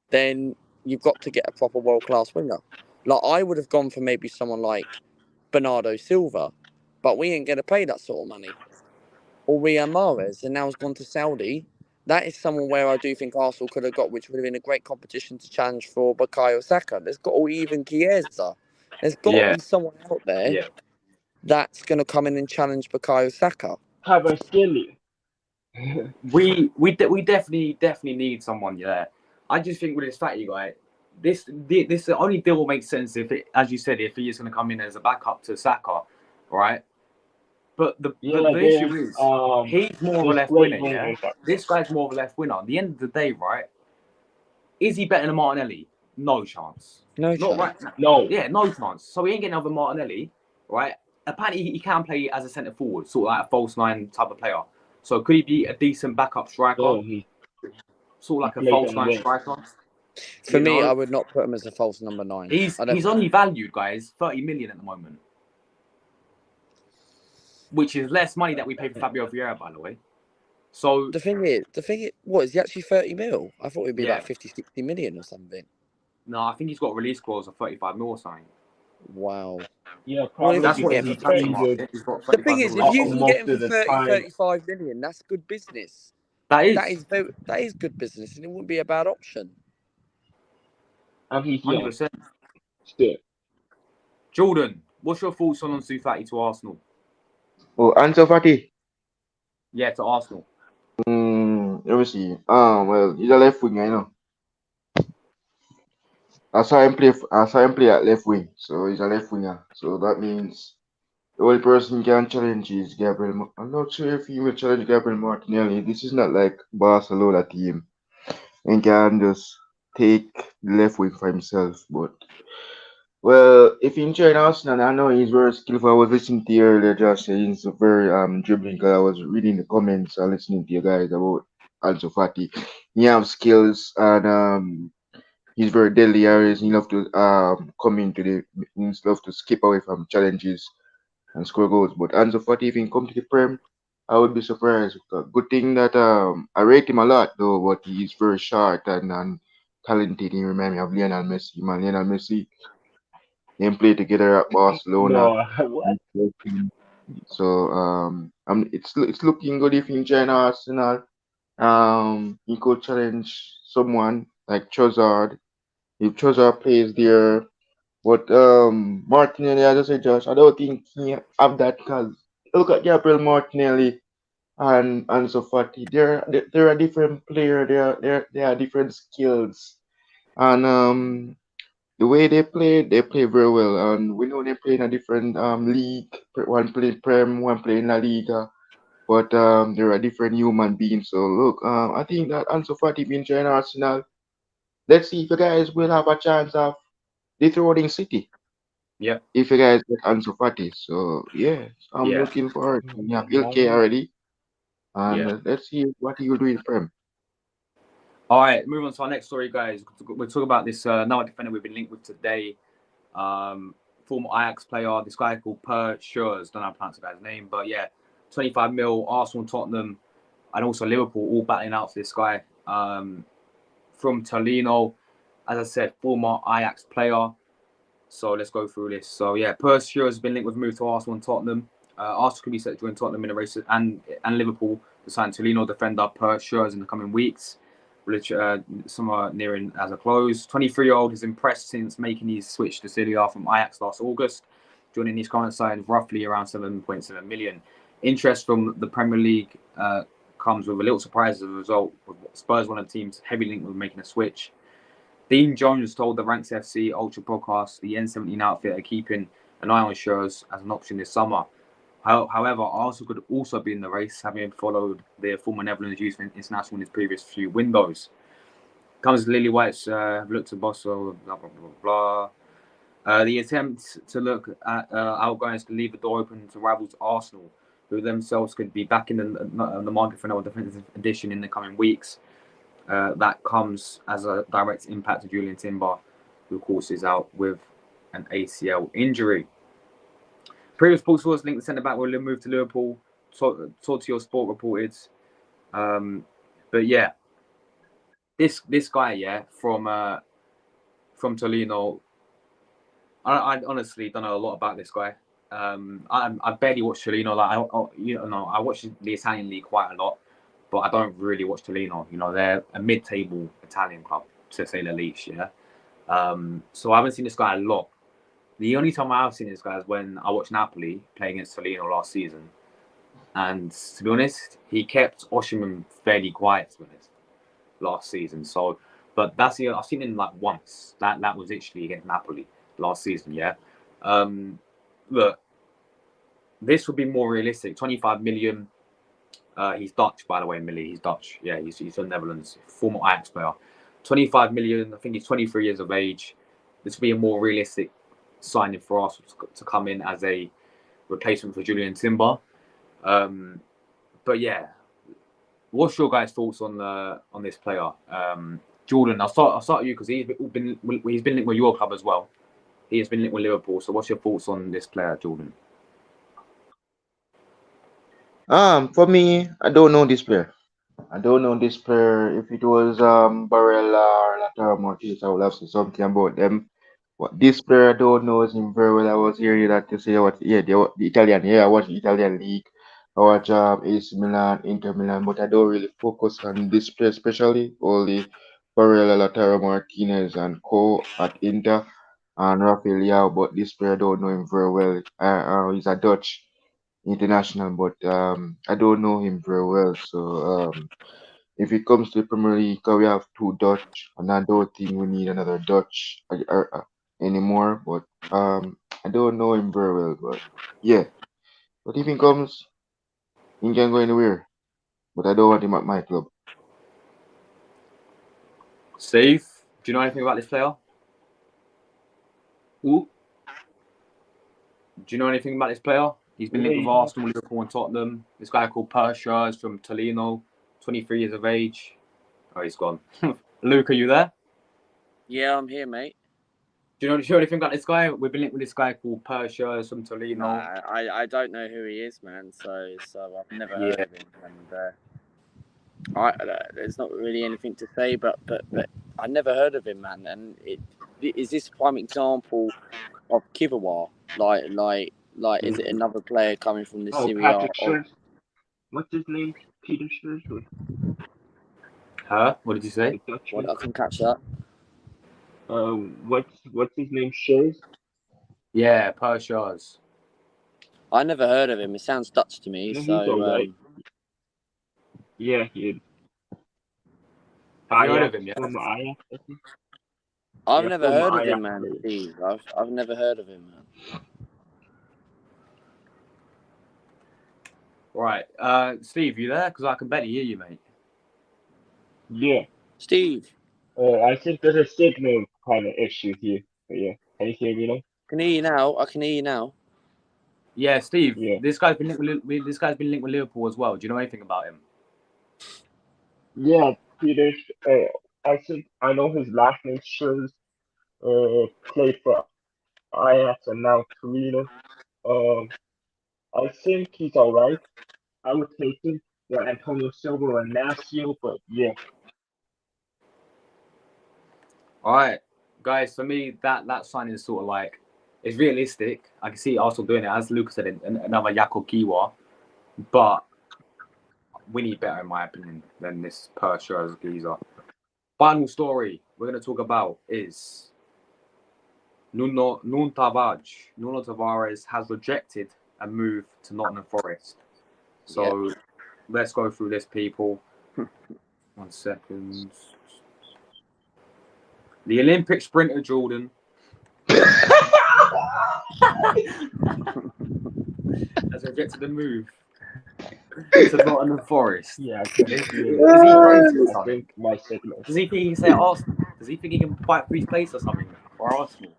then you've got to get a proper world-class winger. Like, I would have gone for maybe someone like Bernardo Silva, but we ain't going to pay that sort of money. Or Riyad Mahrez, and now has gone to Saudi. That is someone where I do think Arsenal could have got, which would have been a great competition to challenge for Bukayo Saka. There's got to even Chiesa. There's got to be someone out there that's going to come in and challenge Bukayo Saka.
Kvaratskhelia.
we definitely need someone. Yeah, I just think with this Fatty guy, this only deal will make sense if it, as you said, if he is going to come in as a backup to Saka, right? But the issue is he's more of a left winger. Yeah, this guy's more of a left winger. At the end of the day, right? Is he better than Martinelli? No chance.
No
Not
chance.
right now.
No.
Yeah, no chance. So he ain't getting over Martinelli, right? Apparently he can play as a centre forward, sort of like a false nine type of player. So could he be a decent backup striker?
No,
sort of like a false nine striker.
For me, I would not put him as a false number 9.
He's only valued, guys, 30 million at the moment, which is less money that we pay for Fabio Vieira, by the way. So
the thing is, what is he actually 30 mil? I thought it'd be like 50, 60 million or something.
No, I think he's got a release clause of 35 mil or something.
Wow.
Yeah, probably.
Well,
That's what he's
injured.
The thing is, if you can get him for 30, 35 million, that's good business.
That
is good business, and it wouldn't be a bad option.
And he's young.
100%.
Still.
Jordan, what's your thoughts on Ansu Fati to Arsenal?
Oh, Ansu Fati.
Yeah, to Arsenal.
Let me see. Well, he's a left winger, you know. I saw him play at left wing, so he's a left winger. So that means the only person he can challenge is Gabriel. I'm not sure if he will challenge Gabriel Martinelli. This is not like Barcelona team and can just take the left wing for himself. But well, if he join Arsenal, I know he's very skillful. I was listening to you earlier, Josh. He's very dribbling. Because I was reading the comments and listening to you guys about Ansu Fati. He has skills and he's very deadly areas. He love to come into he love to skip away from challenges and score goals. But Ansu Fati, if he come to the Prem, I would be surprised. Good thing that I rate him a lot though, but he's very short and talented. He remind me of Lionel Messi. Man, Lionel Messi, they play together at Barcelona.
No, what?
So it's looking good if he join Arsenal. He could challenge someone like Trossard. If Trossard plays there, but Martinelli, as I said, Josh, I don't think he have that because look at Gabriel Martinelli and Ansu Fati. They're a different player. They are different skills, and the way they play very well. And we know they play in a different league. One play Prem, one play in La Liga. But they're a different human being. So look, I think that Ansu Fati being joined Arsenal. Let's see if you guys will have a chance of defrauding City.
Yeah.
If you guys get Ansu Fati. So yeah, I'm looking forward. We have Ilke already. And let's see what he will do in Prem.
All right, move on to our next story, guys. We'll talk about this another defender we've been linked with today. Former Ajax player, this guy called Per Schurz. Don't know how to pronounce the guy's name, but yeah, 25 mil, Arsenal, Tottenham, and also Liverpool all battling out for this guy. From Torino, as I said, former Ajax player. So let's go through this. So yeah, Per Schurz has been linked with a move to Arsenal and Tottenham. Arsenal could be set to join Tottenham in a race and Liverpool to sign Torino defender Per Schurz in the coming weeks. which somewhere nearing as a close. 23-year-old has impressed since making his switch to Serie A from Ajax last August, joining his current side roughly around 7.7 million. Interest from the Premier League comes with a little surprise as a result, with Spurs, one of the teams heavily linked with making a switch. Dean Jones told the Ranks FC Ultra podcast the N17 outfit are keeping an eye on Schurz as an option this summer. However, Arsenal could also be in the race, having followed their former Netherlands youth international in his previous few windows. Comes Lily White's look to Bosso, blah, blah, blah, blah. The attempt to look at outgoings to leave the door open to rivals Arsenal, who themselves could be back in the market for another defensive addition in the coming weeks. That comes as a direct impact to Julian Timber, who of course is out with an ACL injury. Previous sports source linked the centre-back will move to Liverpool. Tortio Sport reported. But yeah, this guy, from Torino, I honestly don't know a lot about this guy. I barely watch Torino. Like I watch the Italian league quite a lot, but I don't really watch Torino. They're a mid-table Italian club, to say the least. Yeah. So I haven't seen this guy a lot. The only time I've seen this guy is when I watched Napoli play against Torino last season. And to be honest, he kept Osimhen fairly quiet, to be honest, last season. So, but I've seen him like once. That was literally against Napoli last season, yeah. Look, this would be more realistic. 25 million. He's Dutch, by the way, Millie. He's Dutch. Yeah, he's from Netherlands, former Ajax player. 25 million. I think he's 23 years of age. This would be a more realistic signing for us to come in as a replacement for Julian Timber. But yeah, what's your guys' thoughts on this player? Jordan, I'll start with you because he's been linked with your club as well. He has been linked with Liverpool. So what's your thoughts on this player, Jordan?
For me, I don't know this player. If it was Barella or Lautaro Martinez, I would have said something about them. But this player, I don't know him very well. I was hearing that you say the Italian. Yeah, I watch the Italian league. I watch AC Milan, Inter Milan, but I don't really focus on this player especially. Only Barella, Lautaro Martinez, and Co at Inter, and Rafael Leao. But this player, I don't know him very well. He's a Dutch international, but I don't know him very well. So if it comes to the Premier League, 'cause we have two Dutch, and I don't think we need another Dutch anymore. But I don't know him very well. But yeah, but if he comes, he can go anywhere. But I don't want him at my club.
Steve, do you know anything about this player?
Who?
Do you know anything about this player? He's been linked with Arsenal, Liverpool, and Tottenham. This guy called Persha is from Torino, 23 years of age. Oh, he's gone. Luke, are you there?
Yeah, I'm here, mate.
Do you know anything about this guy? We've been linked with this guy called Persha. He's from Torino.
Nah, I don't know who he is, man. So I've never heard of him, and there's not really anything to say. But I never heard of him, man. And is this a prime example of Kivawa? Like, is it another player coming from the Serie A?
Patrick Schurz. What's his name? Peter Schurz?
Huh? What did you say?
What, I can catch that.
What's his name? Schurz?
Yeah, Persha's.
I never heard of him. It sounds Dutch to me.
No, he's
so
alright. Yeah, he is.
Have you heard of him yet?
Former Ajax, I think.
I've
Yeah,
never heard of
former
him,
Ajax
man.
player.
Steve, I've never heard of him, man.
Right. Steve, you there? Because I can barely hear you, mate.
Yeah.
Steve,
I think there's a signal kind of issue here. But yeah, can you hear me now?
can hear you now. I can hear you now.
Yeah, Steve.
Yeah.
This guy's been linked with Liverpool as well. Do you know anything about him?
Yeah, Peter. I think I know his last name. Schurz. Played for Ajax and now Torino. I think he's alright. I would take him. Yeah, Antonio Silva and Nasio, but yeah.
All right, guys. For me, that signing is sort of like it's realistic. I can see Arsenal doing it, as Lucas said, another Yako Kiwa, but we need better, in my opinion, than this Persha's geezer. Final story we're going to talk about is Nuno Tavares has rejected a move to Nottingham Forest. So let's go through this, people. 1 second. The Olympic sprinter Jordan has rejected the move to Nottingham Forest.
Yeah, I can
Is
feel
he
it.
crazy or
I
something?
think my signal.
Does he think he can say Arsenal? Does he think he can fight for his place or something for Arsenal?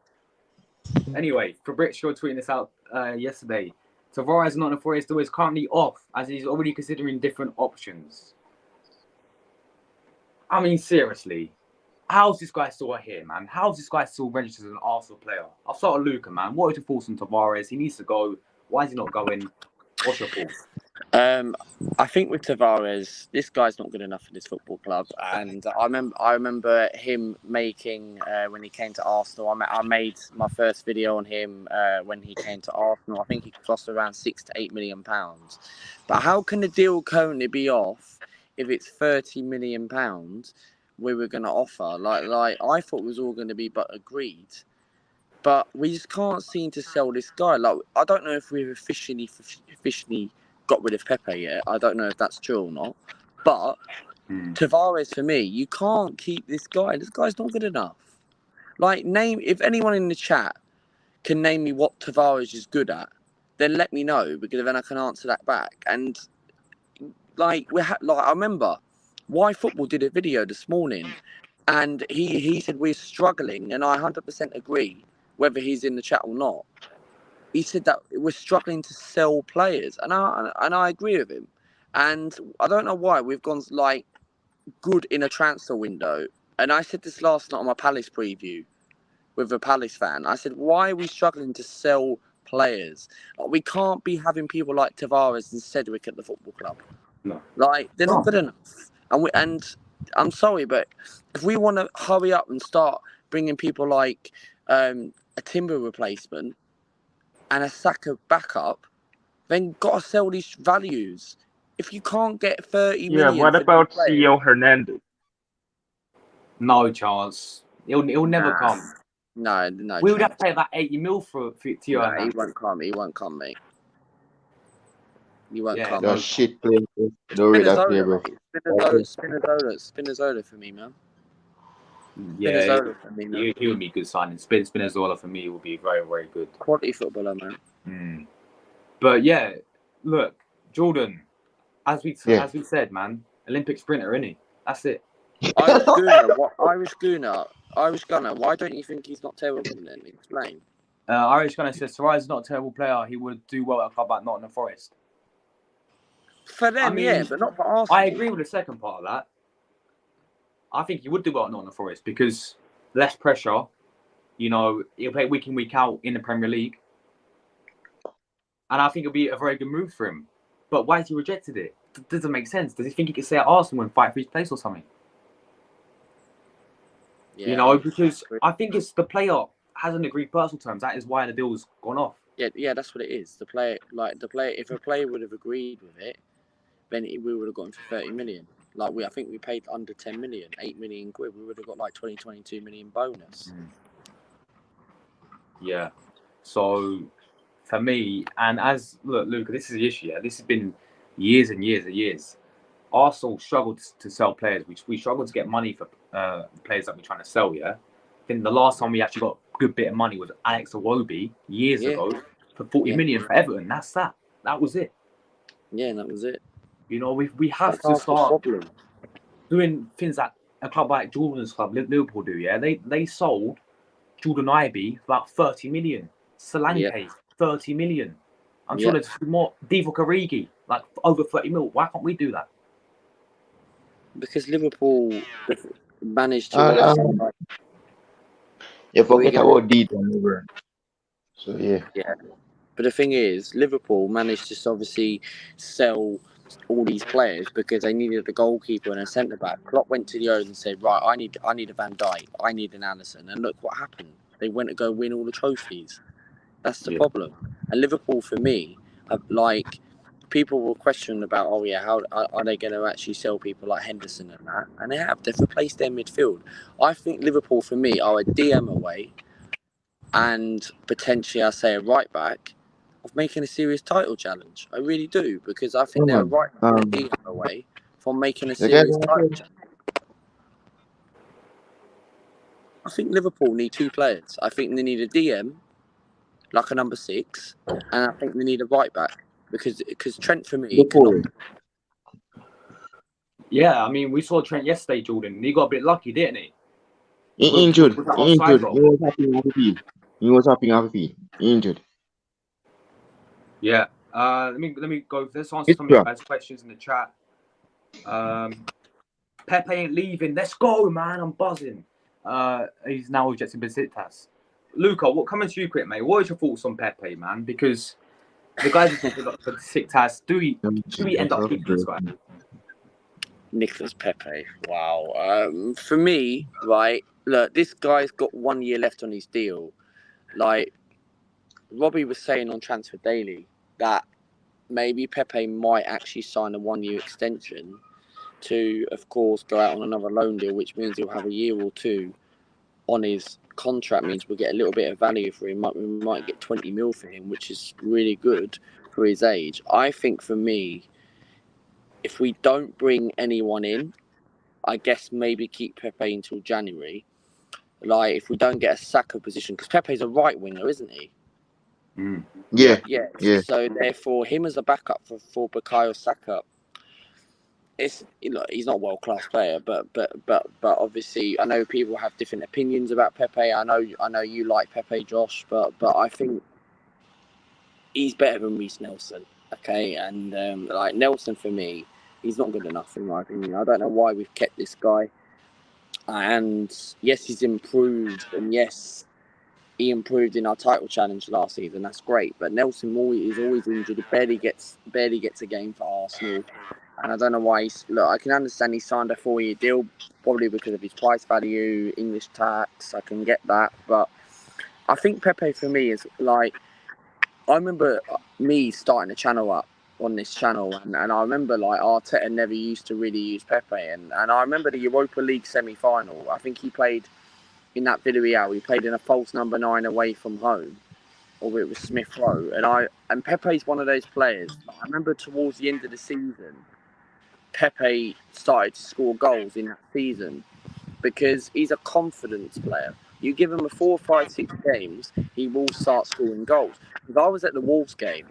Anyway, Fabrizio tweeting this out yesterday. Tavares and Nottingham Forest is currently off as he's already considering different options. I mean, seriously, how's this guy still here, man? How's this guy still registered as an Arsenal player? I'll start with Luca, man. What are your thoughts on Tavares? He needs to go. Why is he not going? What's your thoughts?
I think with Tavares, this guy's not good enough for this football club. And I remember him making when he came to Arsenal. I made my first video on him when he came to Arsenal. I think he cost around £6 to £8 million. But how can the deal currently be off if it's £30 million we were going to offer? Like I thought it was all going to be but agreed. But we just can't seem to sell this guy. Like I don't know if we've officially got rid of Pepe yet. I don't know if that's true or not. But Tavares, for me, you can't keep this guy. This guy's not good enough. Like, if anyone in the chat can name me what Tavares is good at, then let me know, because then I can answer that back. And like I remember Why Football did a video this morning, and he said we're struggling, and I 100% agree, whether he's in the chat or not. He said that we're struggling to sell players, and I agree with him. And I don't know why we've gone like good in a transfer window. And I said this last night on my Palace preview with a Palace fan. I said, why are we struggling to sell players? Like, we can't be having people like Tavares and Cedric at the football club.
No.
Like, they're not good enough. And I'm sorry, but if we want to hurry up and start bringing people like a Timber replacement and a Saka backup, then got to sell these values. If you can't get 30 million...
Yeah, what about CEO Hernandez?
No chance. He'll never come.
No
We would
chance.
have to pay that 80 mil for Theo Hernandez.
He won't come, mate. He won't come.
That shit play. No way that play, bro.
Spinazzola for me, man.
Yeah, he would be good signing. Spinazzola for me would be very, very good.
Quality footballer, man.
But yeah, look, Jordan, as we said, man, Olympic sprinter, isn't he? That's it.
Irish Gunner, why don't you think he's not terrible then? Explain.
Irish Gunner says Tavares is not a terrible player. He would do well at a club like Nottingham Forest.
For them, but not for Arsenal.
I agree with the second part of that. I think he would do well at Nottingham Forest because less pressure. You know, he'll play week in, week out in the Premier League. And I think it'll be a very good move for him. But why has he rejected it? Doesn't make sense. Does he think he can stay at Arsenal and fight for his place or something? Yeah, you know, because I think it's the player hasn't agreed personal terms. That is why the deal's gone off.
Yeah, that's what it is. The player, if a player would have agreed with it, then we would have gotten for 30 million. Like I think we paid under 10 million, 8 million quid. We would have got like 22 million bonus.
Yeah. So for me, and look, Luca, this is the issue. Yeah, this has been years and years and years. Arsenal struggled to sell players. We struggled to get money for players that we're trying to sell. Yeah. I think the last time we actually got a good bit of money was Alex Iwobi years ago for 40 million for Everton. That's that. That was it.
Yeah, that was it.
You know, we have to start doing things that a club like Jordan's club, Liverpool, do. Yeah, they sold Jordan Ibe for about 30 million. Solanke, 30 million. I'm sure there's more. Divock Origi, like over 30 mil. Why can't we do that?
Because Liverpool managed to.
You forget about Dieter. So yeah.
But the thing is, Liverpool managed to obviously sell all these players because they needed a goalkeeper and a centre back. Klopp went to the owners and said, "Right, I need a Van Dijk, I need an Alisson," and look what happened. They went to go win all the trophies. That's the problem. And Liverpool, for me, people will question about, oh yeah, how are they going to actually sell people like Henderson and that? And they have. They've replaced their midfield. I think Liverpool, for me, are a DM away, and potentially, I say, a right back of making a serious title challenge. I really do, because I think
Come
they're a
on.
right back and a DM away from making a
The guys
serious
are
title
okay.
challenge. I think Liverpool need two players. I think they need a DM, like a number 6, and I think they need a right back, because Trent, for me, cannot.
Liverpool.
Yeah, I mean, we saw Trent yesterday, Jordan. He got a bit lucky, didn't he?
He injured.
With that
He
offside
injured.
goal.
He was hopping off the field. He was hopping off the field. He injured.
Yeah. Let me go. Let's answer
It's
some of
true.
you guys' questions in the chat. Pepe ain't leaving. Let's go, man. I'm buzzing. He's now rejecting Besiktas. Luca, what coming to you quick, mate? What is your thoughts on Pepe, man? Because the guys are talking about Besiktas. Should we end up keeping this guy?
Nicholas Pepe. Wow. For me, right, look, this guy's got 1 year left on his deal. Like, Robbie was saying on Transfer Daily that maybe Pepe might actually sign a 1 year extension to, of course, go out on another loan deal, which means he'll have a year or two on his contract. Means we'll get a little bit of value for him. We might get 20 mil for him, which is really good for his age. I think, for me, if we don't bring anyone in, I guess maybe keep Pepe until January. Like, if we don't get a Saka position, because Pepe's a right winger, isn't he?
Yeah.
Yeah.
Yeah.
So therefore, him as a backup for Bukayo Saka, it's, look, he's not a world class player, but obviously I know people have different opinions about Pepe. I know you like Pepe, Josh, but I think he's better than Reece Nelson. Okay, and like Nelson, for me, he's not good enough in my opinion. I don't know why we've kept this guy. And yes, he's improved, and yes, he improved in our title challenge last season. That's great, but Nelson is always injured. He barely gets a game for Arsenal, and I don't know why. Look, I can understand he signed a 4-year deal, probably because of his price value, English tax. I can get that, but I think Pepe, for me, is like, I remember me starting a channel up on this channel, and I remember like Arteta never used to really use Pepe, and I remember the Europa League semi-final. I think he played in that Villarreal. He played in a false number 9 away from home, or it was Smith Rowe, and Pepe's one of those players. I remember towards the end of the season, Pepe started to score goals in that season because he's a confidence player. You give him a 4, 5, 6 games, he will start scoring goals. Because I was at the Wolves game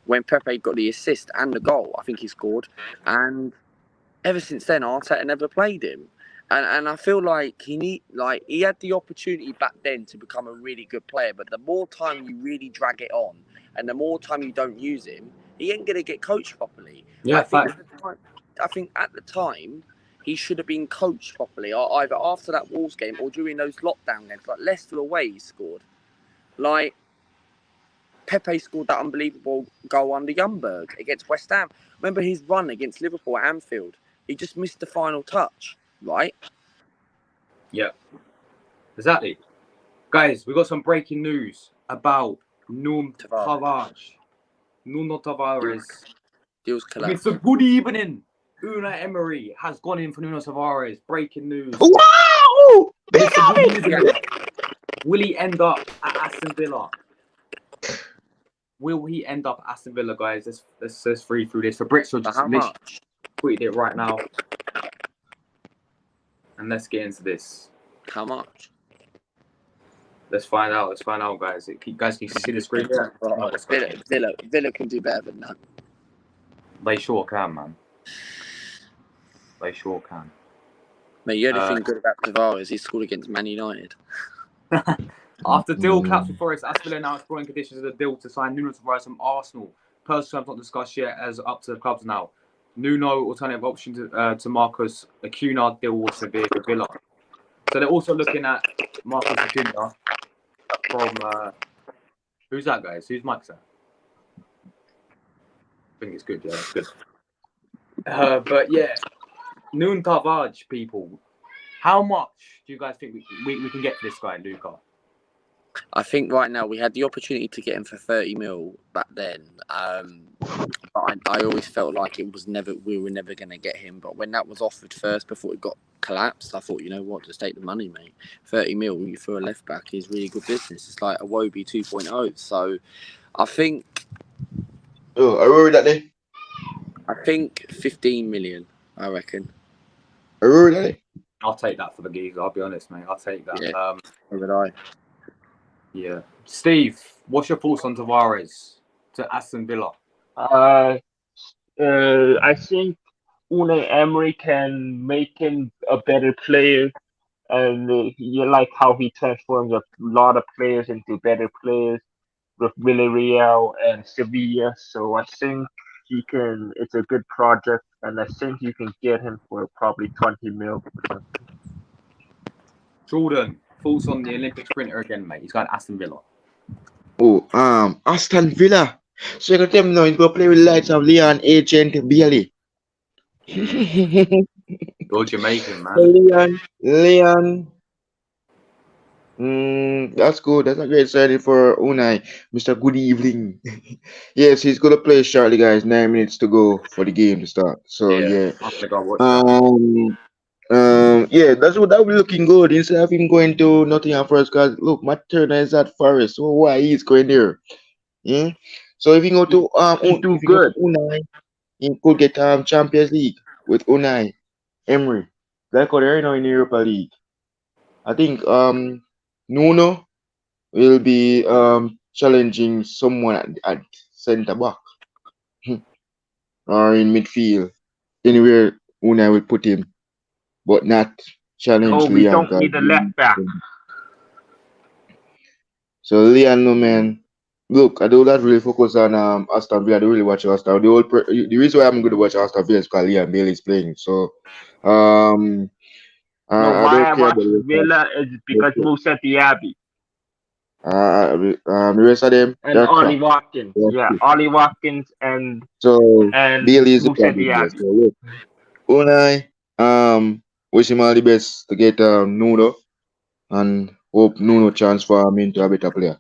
when Pepe got the assist and the goal. I think he scored, and ever since then, Arteta never played him. And I feel like he had the opportunity back then to become a really good player, but the more time you really drag it on, and the more time you don't use him, he ain't gonna get coached properly.
Yeah,
I think at the time he should have been coached properly, or either after that Wolves game or during those lockdown games. Like Leicester away, he scored. Like Pepe scored that unbelievable goal under Ljungberg against West Ham. Remember his run against Liverpool at Anfield? He just missed the final touch, right?
Yeah, exactly. Guys, we got some breaking news about Nuno Tavares. Nuno Tavares.
Deals collapsed.
Mr. Good evening. Unai Emery has gone in for Nuno Tavares. Breaking news.
Wow!
Mr. Good evening. Will he end up at Aston Villa? Will he end up at Aston Villa, guys? Let's read through this. Fabrizio just tweeted it right now. And let's get into this.
How much?
Let's find out. Guys. Guys, can you see the screen?
Villa can do better than that.
They sure can, man. They sure can.
Mate, the only thing good about Tavares, he scored against Man United.
After deal collapsed with Forest, Aston Villa now exploring conditions of the deal to sign Nuno Tavares from Arsenal. Personal terms not discussed yet, as up to the clubs now. Nuno alternative option to Marcus Acuna deal with Sevilla for Villa. So they're also looking at Marcus Acuna from who's that, guys? Who's Mike's that? I think it's good. Yeah, it's good. But yeah, Nuno Tavares, people. How much do you guys think we can get for this guy, Luca?
I think right now we had the opportunity to get him for 30 mil back then. But I always felt like we were never going to get him. But when that was offered first before it got collapsed, I thought, you know what, just take the money, mate. 30 mil for a left back is really good business. It's like a Wobie 2.0. So I think
Oh, I remember that day.
15 million, I reckon.
I remember that day.
I'll take that for the geezer. I'll be honest, mate. I'll take that.
Yeah. So would I.
Yeah. Steve, what's your thoughts on Tavares to Aston Villa?
I think Unai Emery can make him a better player, and you like how he transforms a lot of players into better players with Villarreal and Sevilla. So I think he can. It's a good project, and I think you can get him for probably 20 mil.
Jordan, thoughts on the Olympic sprinter again, mate? He's got Aston Villa.
Oh, Aston Villa. So you can tell me now he's gonna play with the likes of Leon Agent Bailey.
You're Jamaican, man.
Leon. That's good. That's a great signing for Unai. Mr. Good evening. Yes, he's gonna play shortly, guys. 9 minutes to go for the game to start. So yeah.
I'm gonna go watch that.
Yeah, that would be looking good instead of him going to Nottingham Forest. Because look, Matt Turner is at Forest, so why he's going there? Yeah. So if you go to
He's too good.
Unai, he could get Champions League with Unai Emery. Like how they're now in the Europa League. I think Nuno will be challenging someone at centre back or in midfield. Anywhere Unai will put him, but not challenge
No, we
Leon.
don't need a left back.
So Leon, no man. Look, I do not really focus on Aston Villa. I don't really watch Aston. The reason why I'm going to watch Aston Villa is because Leon Bailey is playing. So
No,
I
why
don't
I
care
watch
about the
Villa is because Musa Diaby
the rest of them.
and
They're
Ollie
crap.
Watkins.
They're
Yeah,
shit.
Ollie Watkins and
So Bailey is the
Musa
problem here.
Diaby.
So look, Unai, wish him all the best to get Nuno and hope Nuno transfer him into a better player.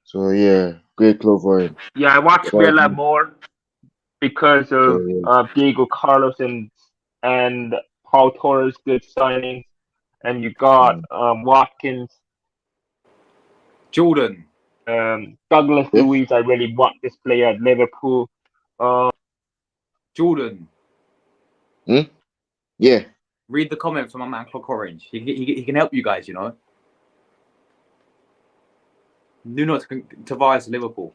So yeah, great club for him.
Yeah, I watch Villa more because
So,
of Diego Carlos and Paul Torres good signings, and you got Watkins,
Jordan.
Douglas
yeah.
Luiz. I really want this player at Liverpool.
Jordan.
Yeah.
Read the comments from my man Clock Orange. He can help you guys, you know. Nuno Tavares to Liverpool.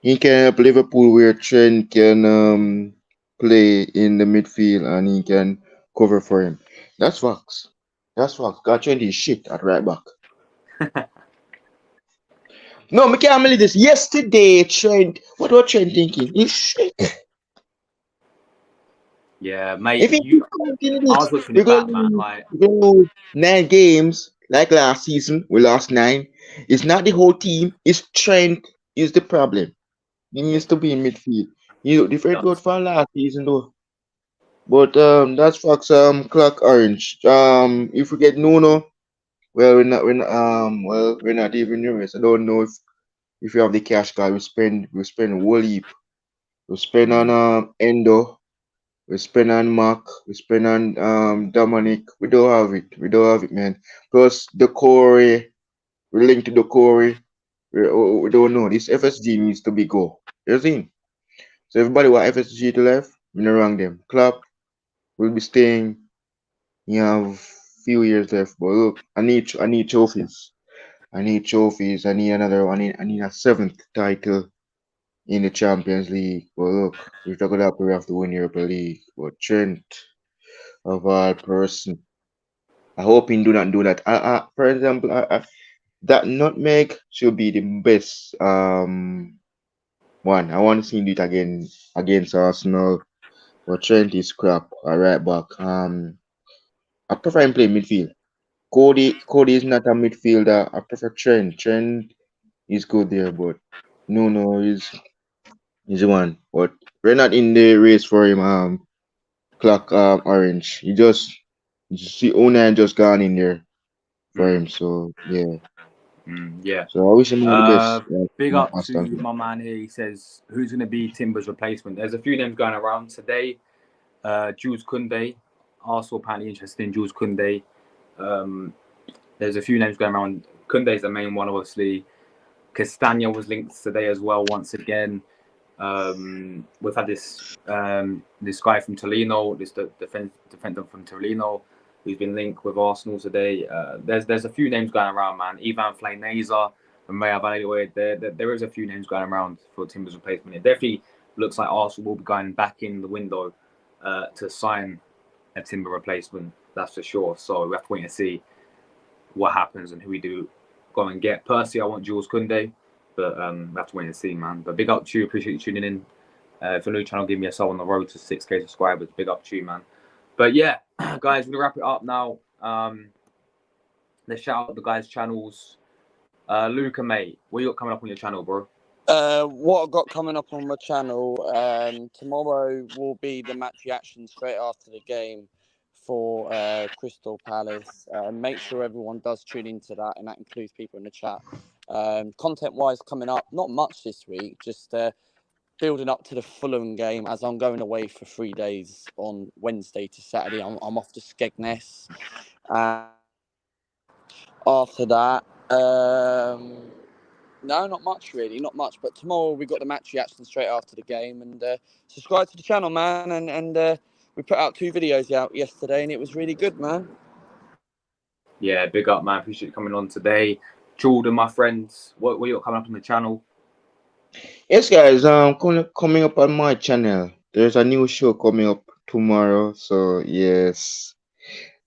He can help Liverpool where Trent can play in the midfield and he can cover for him. That's facts. That's facts. God, Trent is shit at right back. No, I can't believe this. Yesterday, Trent. What was Trent thinking? He's shit.
Yeah, mate.
If he continue this,
I was watching it back, man. Like,
go 9 games like last season. We lost 9. It's not the whole team. It's Trent is the problem. He needs to be in midfield. You know, different good for last season though. But that's facts. Clock Orange. If we get Nuno, well, we're not even nervous. I don't know if you have the cash card. We spend a whole heap. We spend on Endo. We spend on Mark. We spend on Dominic. We don't have it. We don't have it, man. Plus the Corey. We link to the Corey. We don't know. This FSG needs to be go. You see? So everybody want FSG to left. We not wrong them. Club will be staying. You have few years left, but look, I need trophies. I need trophies. I need another. I need a 7th title in the Champions League. But look, we're talking about we have to win Europa League. But Trent, of all person, I hope he do not do that. For example, that nutmeg should be the best one. I want to see him do it again against Arsenal. But Trent is crap. All right, back. I prefer him play midfield. Cody is not a midfielder. I prefer Trent. Trent is good there, but Nuno is the one. But we're not in the race for him. Clock Orange. You see Onan just gone in there for him. So yeah.
Yeah.
So I wish him all the best.
Big up to
Aston Villa.
my man here. He says, who's going to be Timber's replacement? There's a few names going around today. Jules Kounde. Arsenal apparently interested in Jules Kounde. There's a few names going around. Kounde is the main one, obviously. Castagna was linked today as well, once again. We've had this guy from Torino, this defender from Torino, who's been linked with Arsenal today. There's a few names going around, man. Ivan Flaineza and Ray Valladolid. There is a few names going around for Timber's replacement. It definitely looks like Arsenal will be going back in the window to sign a Timber replacement. That's for sure. So we have to wait and see what happens and who we do go and get. Personally, I want Jules Kounde, but we have to wait and see, man. But big up to you. Appreciate you tuning in. If you're new channel, give me a sub on the road to 6K subscribers. Big up to you, man. But yeah, guys, we're gonna wrap it up now. Let's shout out the guys' channels. Luca, mate, what you got coming up on your channel, bro?
What I've got coming up on my channel, tomorrow will be the match reaction straight after the game for Crystal Palace. Make sure everyone does tune into that, and that includes people in the chat. Content-wise, coming up, not much this week, just building up to the Fulham game, as I'm going away for 3 days on Wednesday to Saturday. I'm off to Skegness. After that, no, not much really, not much. But tomorrow we got the match reaction straight after the game, and subscribe to the channel, man. And we put out 2 videos out yesterday, and it was really good, man.
Yeah, big up, man. Appreciate you coming on today. Jordan, my friends, what you got coming up on the channel?
Yes, guys. Coming up on my channel, there's a new show coming up tomorrow. So yes,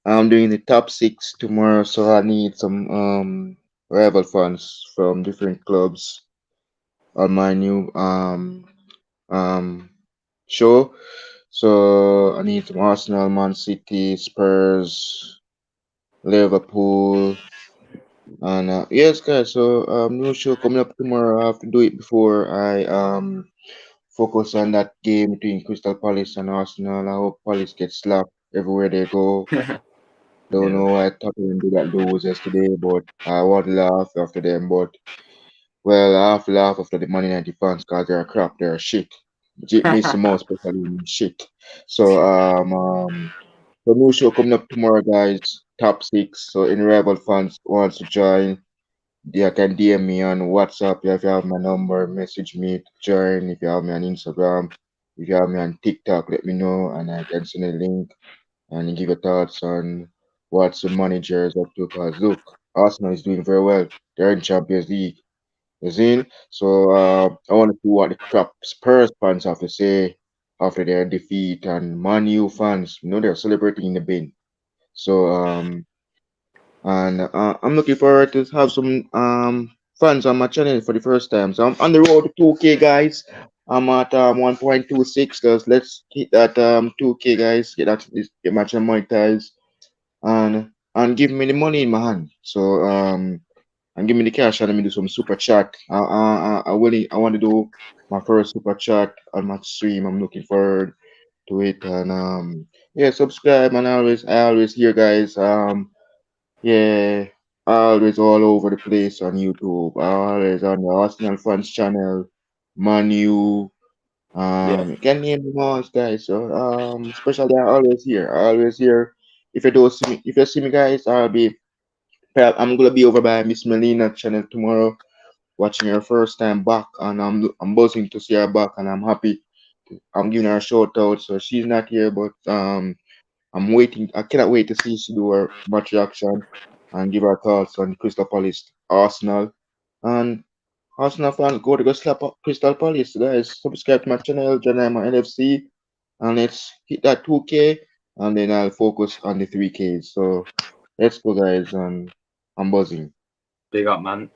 I'm doing the top 6 tomorrow. So I need some rival fans from different clubs on my new show. So I need some Arsenal, Man City, Spurs, Liverpool, and yes, guys. So new show coming up tomorrow. I have to do it before I focus on that game between Crystal Palace and Arsenal. I hope Palace get slapped everywhere they go. Don't
Yeah.
know why Tottenham did that lose yesterday, but I want to laugh after them. But well, I have to laugh after the Man United fans because they're crap, they're shit. Mason Mount especially shit. So the new show coming up tomorrow, guys. Top 6. So any rival fans wants to join, they can DM me on WhatsApp. If you have my number, message me to join. If you have me on Instagram, if you have me on TikTok, let me know and I can send a link and give your thoughts on what the manager is up to. Because look, Arsenal is doing very well. They're in Champions League. You see? So I want to see what the crap Spurs fans have to say after their defeat, and Man U fans, they're celebrating in the bin. So and I'm looking forward to have some fans on my channel for the first time. So I'm on the road to 2K, guys. I'm at 1.26, guys. Let's hit that 2K, guys. Get my channel monetized and give me the money in my hand. So and give me the cash and let me do some super chat. I want to do my first super chat on my stream. I'm looking forward to it, and yeah, subscribe, and I always hear, guys. Yeah, always all over the place on YouTube. Always on the Arsenal fans channel, Man U.
Yeah.
You can name them all, guys. So especially I always here. I always here. If you don't see me, if you see me, guys, I'm gonna be over by Miss Melina channel tomorrow, watching her first time back, and I'm buzzing to see her back, and I'm happy. I'm giving her a shout out. So she's not here, but I'm waiting. I cannot wait to see she do her match reaction and give her thoughts on Crystal Palace, Arsenal, and Arsenal fans go slap up Crystal Palace, guys. Subscribe to my channel, Janima NFC, and let's hit that 2K, and then I'll focus on the 3Ks. So let's go, guys, and I'm buzzing.
Big up, man.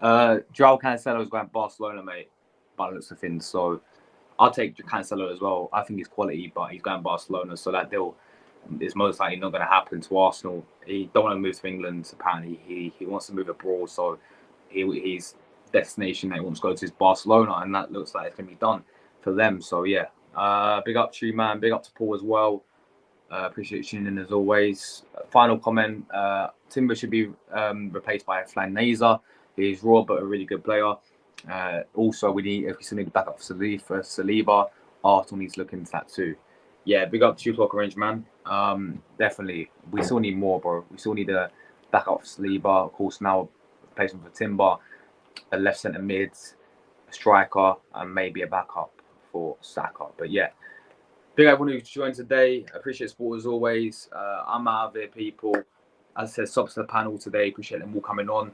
Joao Cancelo's going to Barcelona, mate, by the looks of things. So I'll take Cancelo as well. I think he's quality, but he's going to Barcelona, so that deal is most likely not going to happen to Arsenal. He don't want to move to England. Apparently, he wants to move abroad. So his destination that he wants to go to is Barcelona, and that looks like it's going to be done for them. So yeah, big up to you, man. Big up to Paul as well. Appreciate you tuning in as always. Final comment: Timber should be replaced by Flaineza. He's raw but a really good player. Also, if we still need to back up for Saliba, Arsenal needs to look into that too. Yeah, big up to you, Clock Orange, man. Definitely. We still need more, bro. We still need a back up for Saliba. Of course, now replacement for Timber, a left centre mid, a striker, and maybe a backup for Saka. But yeah, big up everyone who joined today. Appreciate support as always. I'm out of here, people. As I said, subs to the panel today. Appreciate them all coming on.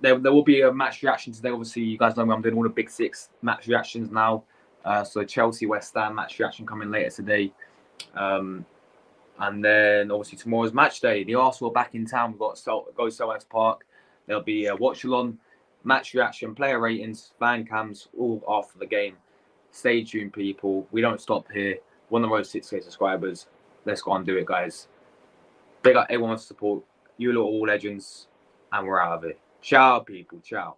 There will be a match reaction today. Obviously, you guys know me. I'm doing all the big six match reactions now. So Chelsea, West Ham match reaction coming later today. And then obviously tomorrow's match day. The Arsenal are back in town. We've got go Selhurst Park. There'll be a watch along, match reaction, player ratings, fan cams, all after the game. Stay tuned, people. We don't stop here. We're on the road to 6K subscribers. Let's go and do it, guys. Big up everyone for support. You lot all legends. And we're out of it. Ciao, people. Ciao.